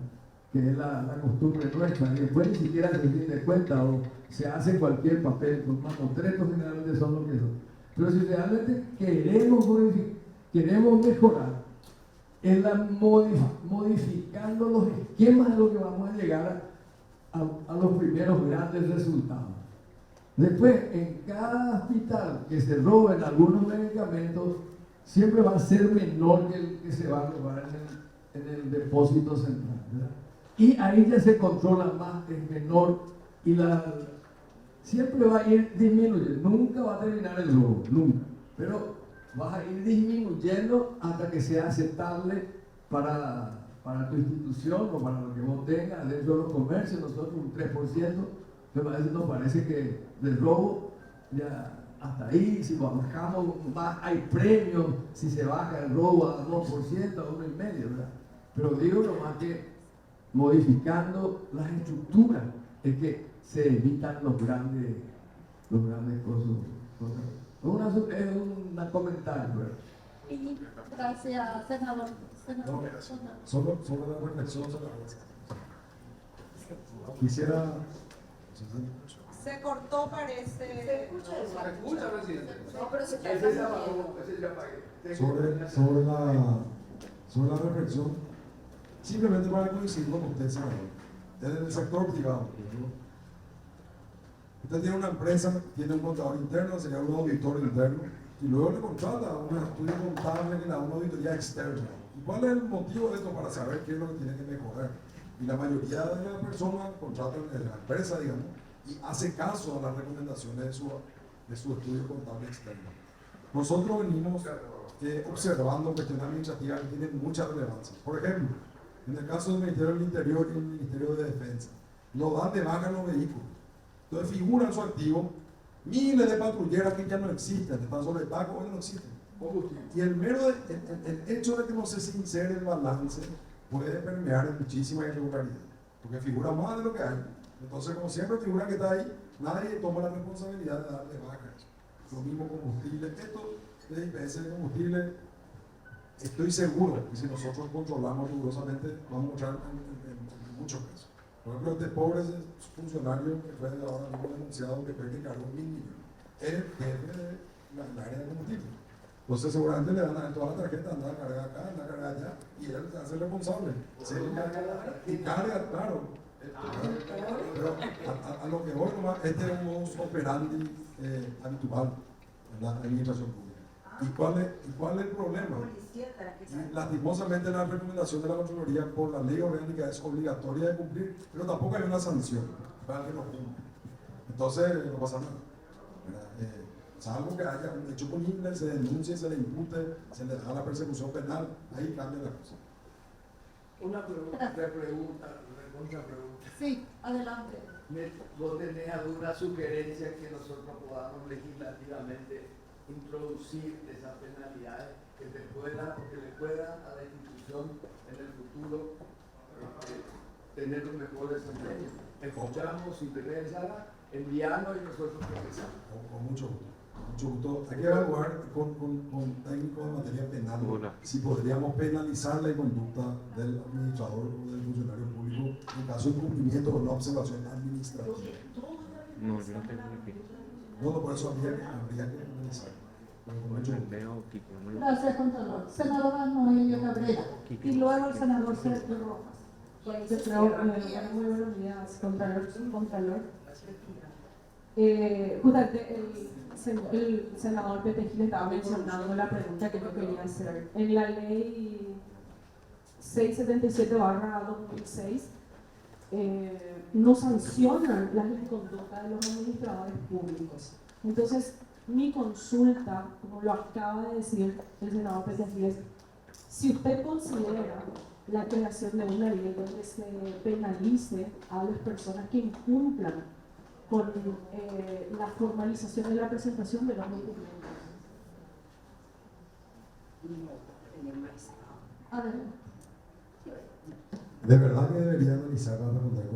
Que es la costumbre nuestra, y después ni siquiera se tiene cuenta o se hace cualquier papel, los mamotretos generalmente son lo que son. Pero si realmente queremos mejorar, es modificando los esquemas de lo que vamos a llegar a los primeros grandes resultados. Después, en cada hospital que se roben algunos medicamentos, siempre va a ser menor que el que se va a robar en el depósito central, ¿verdad? Y ahí ya se controla más, es menor y siempre va a ir disminuyendo, nunca va a terminar el robo, nunca, pero vas a ir disminuyendo hasta que sea aceptable para tu institución o para lo que vos tengas dentro de los comercios. Nosotros un 3%, pero a veces nos parece que del robo ya hasta ahí, si bajamos más, hay premios si se baja el robo a 2%, a 1,5%, ¿verdad? Pero digo nomás que modificando las estructuras es que se evitan los grandes cosas. Es un comentario, ¿verdad? Y gracias, senador. Solo la reflexión sobre quisiera. Se cortó, parece. Se escucha, presidente. No, pero se sobre la reflexión, simplemente para coincidir con usted, senador, en el sector privado, ¿no? Usted tiene una empresa, tiene un contador interno, sería un auditor interno, y luego le contrata un estudio contable que le da una auditoría externa. ¿Y cuál es el motivo de esto? Para saber qué es lo que tiene que mejorar. Y la mayoría de las personas contratan en la empresa, digamos, y hace caso a las recomendaciones de su estudio contable externo. Nosotros venimos observando cuestiones administrativas que tienen mucha relevancia. Por ejemplo, en el caso del Ministerio del Interior y el Ministerio de Defensa, no dan de baja los vehículos. Entonces figura en su activo miles de patrulleras que ya no existen, están sobre el pago, hoy no existen. combustible. Y el hecho de que no se sincere el balance puede permear en muchísima irregularidad, porque figura más de lo que hay. Entonces, como siempre figura que está ahí, nadie toma la responsabilidad de darle baja. Lo mismo combustible, esto de IPS de combustible, estoy seguro que si nosotros controlamos rigurosamente, vamos a mostrar en muchos casos. Por ejemplo, este pobre funcionario que fue ahora mismo denunciado que fue que cargó 1.000 millones, es el jefe de la área de combustible. Entonces seguramente le van a dar toda la tarjeta, anda a cargar acá, anda a cargar allá, y él se hace responsable. Y carga, claro. Pero a lo que voy nomás, este es un modus operandi habitual en la administración pública. ¿Y cuál es el problema? Y lastimosamente la recomendación de la Contraloría por la ley orgánica es obligatoria de cumplir, pero tampoco hay una sanción para que no cumpla. Entonces no pasa nada. Salvo que haya un hecho punible, se denuncie, se le impute, se le da la persecución penal, ahí cambia la cosa. Una pregunta. Sí, adelante. ¿Vos tenés alguna sugerencia que nosotros podamos legislativamente introducir esas penalidades que le puedan a la institución en el futuro tener un mejor desempeño? Escuchamos, si te interesa, enviarnos y nosotros procesamos. Con mucho gusto. Mucho gusto. Hay que evaluar con técnicos en materia penal si podríamos penalizar la conducta del administrador o del funcionario público en caso de incumplimiento o no observación administrativa. No, yo no tengo que. No, por eso habría que analizar. Gracias, contador. Senadora Noelia Cabrera. Y luego el senador Sergio Rojas. Muy buenos días, Contralor. Justamente el senador Pepe Gil estaba mencionando la pregunta que yo quería hacer. En la ley 677/2006 no sancionan las inconductas de los administradores públicos. Entonces, mi consulta, como lo acaba de decir el senador Pepe Gil, es si usted considera la creación de una ley donde se penalice a las personas que incumplan con la formalización de la presentación de los documentos. Adelante. De verdad que debería analizar para responder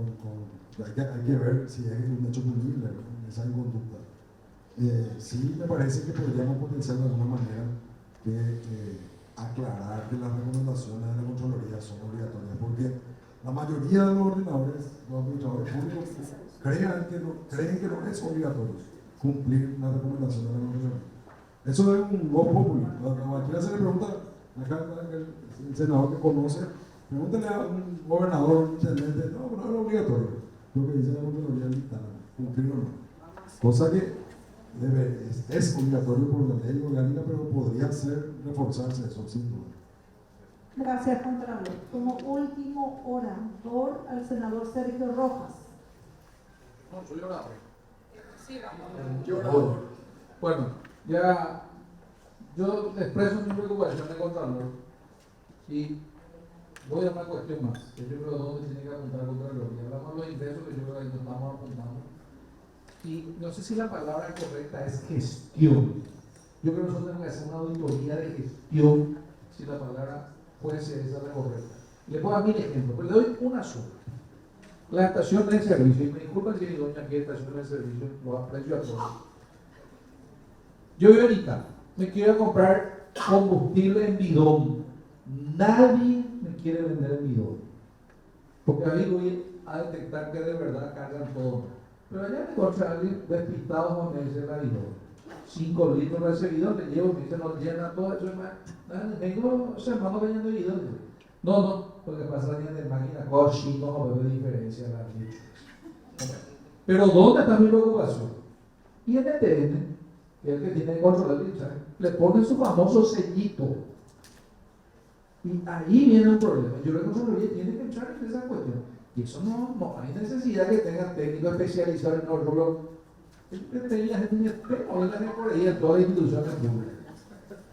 hay que ver si es un hecho punible esa inconducta. Sí me parece que podríamos potenciar de alguna manera que aclarar que las recomendaciones de la Contraloría son obligatorias, porque la mayoría de los ordenadores, los administradores públicos, creen que no es obligatorio cumplir la recomendación de la Contraloría. Eso es un voz populi. Cualquiera se le pregunta, acá el senador que conoce, pregúntale a un gobernador, un intendente, no es obligatorio. Lo que dice la Contraloría es cumplir o no. Cosa que es obligatorio por la ley orgánica, pero podría reforzarse eso, sin duda. Gracias, Contralor. Como último orador, al senador Sergio Rojas. No, soy orador. Sí, Yo orador. Bueno, ya yo expreso mi preocupación de Contralor y voy a una cuestión más, que yo creo dónde tiene que apuntar Contralor. Y hablamos de los ingresos que yo creo que nos estamos apuntando. Y no sé si la palabra correcta es gestión. Yo creo que nosotros tenemos que hacer una auditoría de gestión, si la palabra puede ser esa la correcta. Le puedo dar 1000 ejemplos, pero le doy una sola. La estación de servicio, y me disculpan si mi doña quiere estación de servicio, lo aprecio a todos. Yo voy ahorita, me quiero comprar combustible en bidón. Nadie me quiere vender en bidón. Porque ahí voy a detectar que de verdad cargan todo. Pero allá me encontré a alguien despistado con me dice la bidón. 5 litros recibidos, le llevo, me dice, no llena todo eso. Vengo sembrando vendiendo bidón. No, lo que pasa es que de máquina, cochino, no veo diferencia la vida. Pero ¿dónde está mi preocupación? Y el ETN, que es el que tiene que controlar el hinchaje, le pone su famoso sellito. Y ahí viene un problema. Yo creo que Contraloría tiene que entrar en esa cuestión. Y eso no hay necesidad que tengan técnicos especializados en el rubro. Tenía gente experta por ahí en todas las instituciones públicas.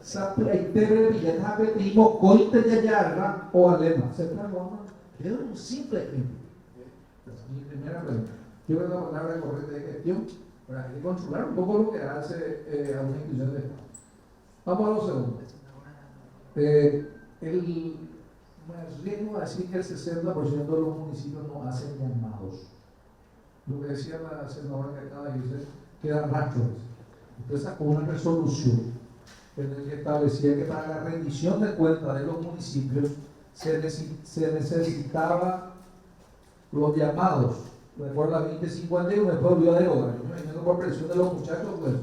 Sapleitere, Villajabetismo, Coite de Ayarra o Alema. Se transforma. Es un simple ejemplo. Mi primera pregunta. Yo creo que la palabra correcta de gestión, pero hay que controlar un poco lo que hace a una institución de Estado. Vamos a lo segundo. Me arriesgo a decir que el 60% de los municipios no hacen llamados. Lo que decía la senadora que acaba de decir, quedan rastros. Usted sacó una resolución en la que establecía que para la rendición de cuentas de los municipios se necesitaba los llamados. Recuerda 2051, después volvió a derogar. Yo me imagino por presión de los muchachos, pues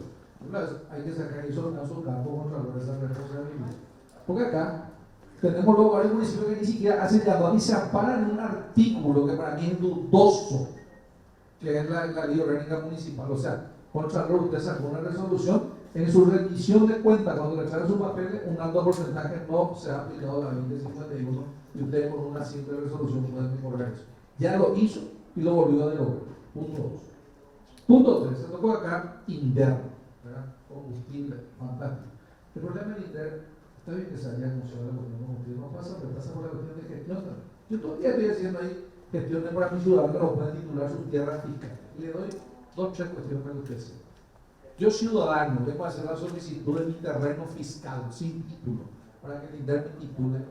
hay que sacar eso a su campo contra esa responsabilidad. Porque acá tenemos luego varios municipios que ni siquiera hacen llamados y se amparan en un artículo que para mí es dudoso, que es la ley orgánica municipal. O sea, Contralor, usted sacó una resolución en su rendición de cuentas, cuando le echaron sus papeles, un alto porcentaje no se ha aplicado a la 2051 y usted con una simple resolución puede mejorar eso. Ya lo hizo y lo volvió a derogar. Punto 2. Punto 3. Se tocó acá interno, ¿verdad? Combustible, fantástico. El problema del interno, está bien que se haya anunciado la cuestión de combustible, no pasa, pero pasa por la cuestión de gestión también. Yo todo el día estoy haciendo ahí gestiones para mis ciudadanos que no pueden titular sus tierras fiscales. Le doy 2 o 3 cuestiones que usted hace. Yo, ciudadano, vengo a hacer la solicitud de mi terreno fiscal sin título, para que el interno me titule.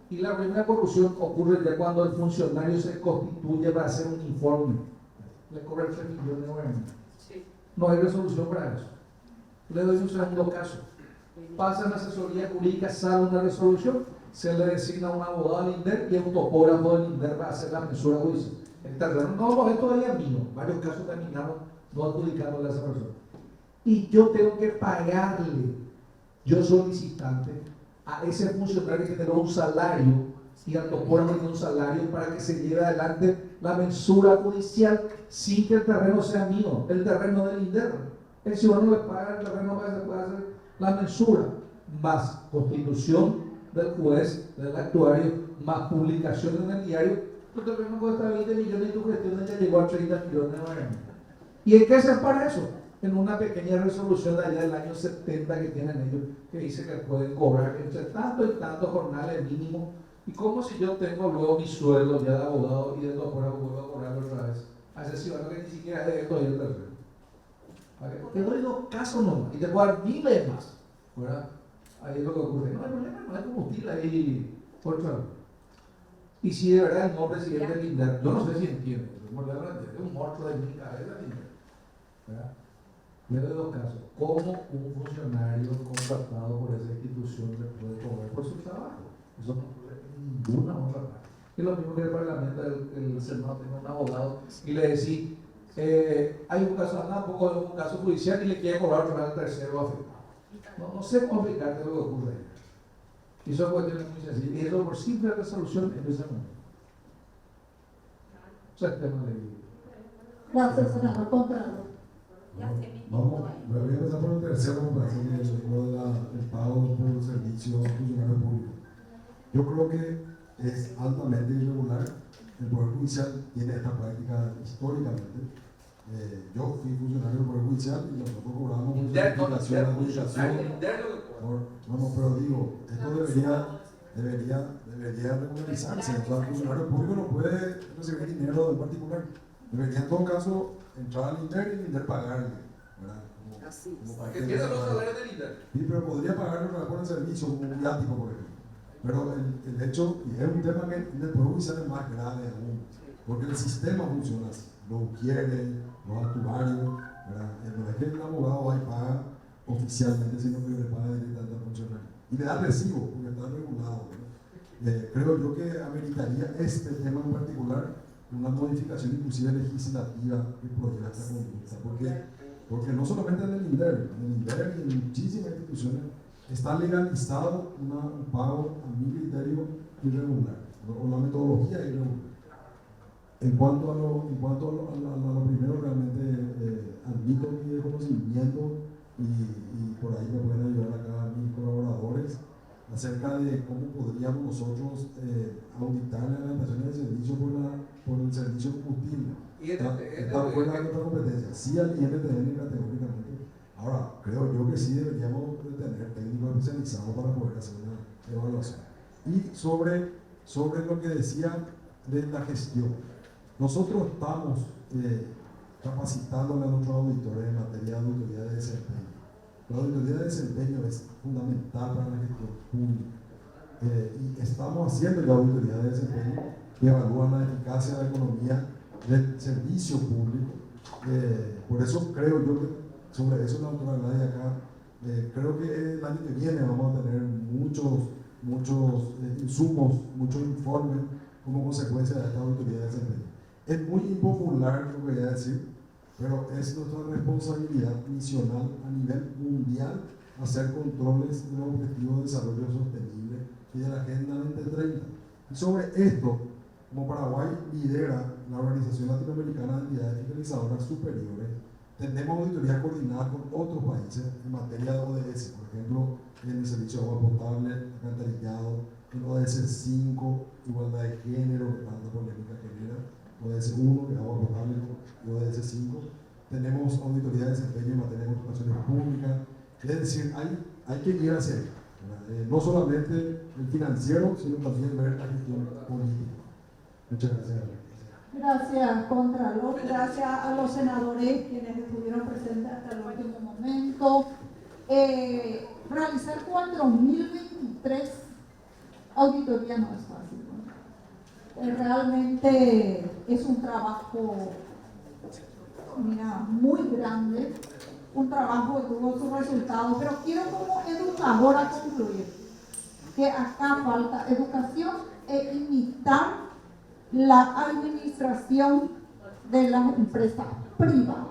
Y la primera corrupción ocurre ya cuando el funcionario se constituye para hacer un informe. Le cobra 3 millones de dólares. No hay resolución para eso. Le doy un segundo caso. Pasa en la asesoría jurídica, sale una resolución, se le designa un abogado del INDER y un topógrafo del INDER para hacer la mensura judicial. El terreno no es todavía mío. Varios casos terminaron no adjudicándole a esa persona. Y yo tengo que pagarle, yo solicitante, a ese funcionario que generó un salario y al topógrafo tiene un salario para que se lleve adelante la mensura judicial sin que el terreno sea mío, el terreno del INDER. El ciudadano le paga el terreno para que se pueda hacer la mensura, más constitución del juez, del actuario, más publicación en el diario. Tu terreno cuesta 20 millones y tu gestión ya llegó a 30 millones de dólares. ¿Y en qué se para eso? En una pequeña resolución de allá del año 70 que tienen ellos, que dice que pueden cobrar entre tanto y tanto jornales mínimos. Y como si yo tengo luego mi sueldo ya de abogado y de topógrafo vuelvo a cobrarlo otra vez a ese ciudadano que ni siquiera es de esto y el terreno. Te doy 2 casos nomás y te puedo dar miles más, ¿verdad? Ahí es lo que ocurre. No, el problema no es combustible ahí, por favor. Y si de verdad el nuevo presidente del INDER, yo no sé si entiende, es un monstruo de mi cabeza, ¿verdad? Le doy 2 casos. ¿Cómo un funcionario contratado por esa institución le puede cobrar por su trabajo? Eso no ocurre en ninguna otra parte. Es lo mismo que el Parlamento, el Senado tenga un abogado y le decís, hay un caso, tampoco es un caso judicial y le quiere cobrar otra vez al tercero afectado. No sé cómo explicarte lo que ocurre. Y son cuestiones muy sencillas. Y eso por simple resolución en ese momento. Eso es el tema de Gracias, senador Contralor. Vamos, voy a empezar por el tercero, para hacer el pago por servicio funcionario público. Yo creo que es altamente irregular. El Poder Judicial tiene esta práctica históricamente. Yo fui funcionario del Poder Judicial y nosotros cobramos por certificación de adjudicación. Bueno, pero digo, esto debería regularizarse. O sea, el funcionario público no puede recibir dinero de un particular. Debería en todo caso entrar al INDER y el INDER pagarle, ¿verdad? que tiene los salarios del INDER. Sí, pero podría pagarle por el servicio, como un viático, por ejemplo. Pero el hecho, y es un tema que en el Poder Judicial es más grave aún, porque el sistema funciona así. Los ujieres, los actuarios, ¿verdad? No es que el abogado va y paga oficialmente, sino que le paga directamente al funcionario. Y le da recibo, porque está regulado, ¿verdad? Creo yo que ameritaría este tema en particular una modificación inclusive legislativa que prohíba esta conducta, porque no solamente en el INDER y en muchísimas instituciones está legalizado un pago a mi criterio irregular, o la metodología irregular. En cuanto a lo primero, realmente admito mi desconocimiento y por ahí me pueden ayudar acá mis colaboradores acerca de cómo podríamos nosotros auditar la adelantación del servicio por el servicio combustible. Está fuera de nuestra competencia. Sí al INTN categóricamente. Ahora, creo yo que sí deberíamos tener técnicos especializados para poder hacer una evaluación. Y sobre lo que decía de la gestión. Nosotros estamos capacitando a nuestros auditores en materia de auditoría de desempeño. La auditoría de desempeño es fundamental para la gestión pública. Y estamos haciendo ya auditoría de desempeño que evalúan la eficacia de la economía del servicio público. Por eso creo yo que sobre eso la doctora Nadia acá, creo que el año que viene vamos a tener muchos insumos, muchos informes como consecuencia de esta auditoría de desempeño. Es muy impopular lo que voy a decir, pero es nuestra responsabilidad misional a nivel mundial hacer controles de los objetivos de desarrollo sostenible y de la Agenda 2030. Y sobre esto, como Paraguay lidera la Organización Latinoamericana de Entidades Fiscalizadoras Superiores, tenemos auditorías coordinadas con otros países en materia de ODS, por ejemplo, en el servicio de agua potable, alcantarillado, en ODS 5, igualdad de género, que tanta polémica genera, ODS 1, que es agua potable, y ODS 5. Tenemos auditoría de desempeño en materia de contrataciones públicas, es decir, hay que ir hacia ahí. No solamente el financiero, sino también ver la gestión política. Muchas gracias. Gracias, Contralor. Gracias a los senadores quienes estuvieron presentes hasta el último momento. Realizar 4.023 auditorías no es fácil. Realmente es un trabajo, muy grande, un trabajo que tuvo sus resultados, pero quiero como educadora concluir que acá falta educación e imitar la administración de las empresas privadas.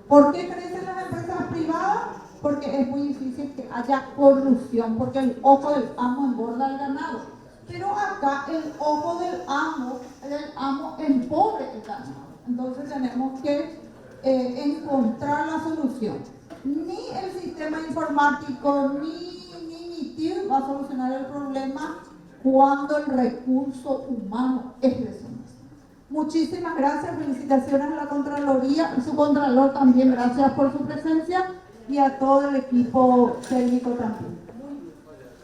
¿Por qué crecen las empresas privadas? Porque es muy difícil que haya corrupción, porque el ojo del amo engorda al ganado. Pero acá el ojo del amo empobre el ganado. Entonces tenemos que encontrar la solución. Ni el sistema informático ni mi TIR va a solucionar el problema cuando el recurso humano es deshonesto. Muchísimas gracias, felicitaciones a la Contraloría, a su Contralor también, gracias por su presencia y a todo el equipo técnico también.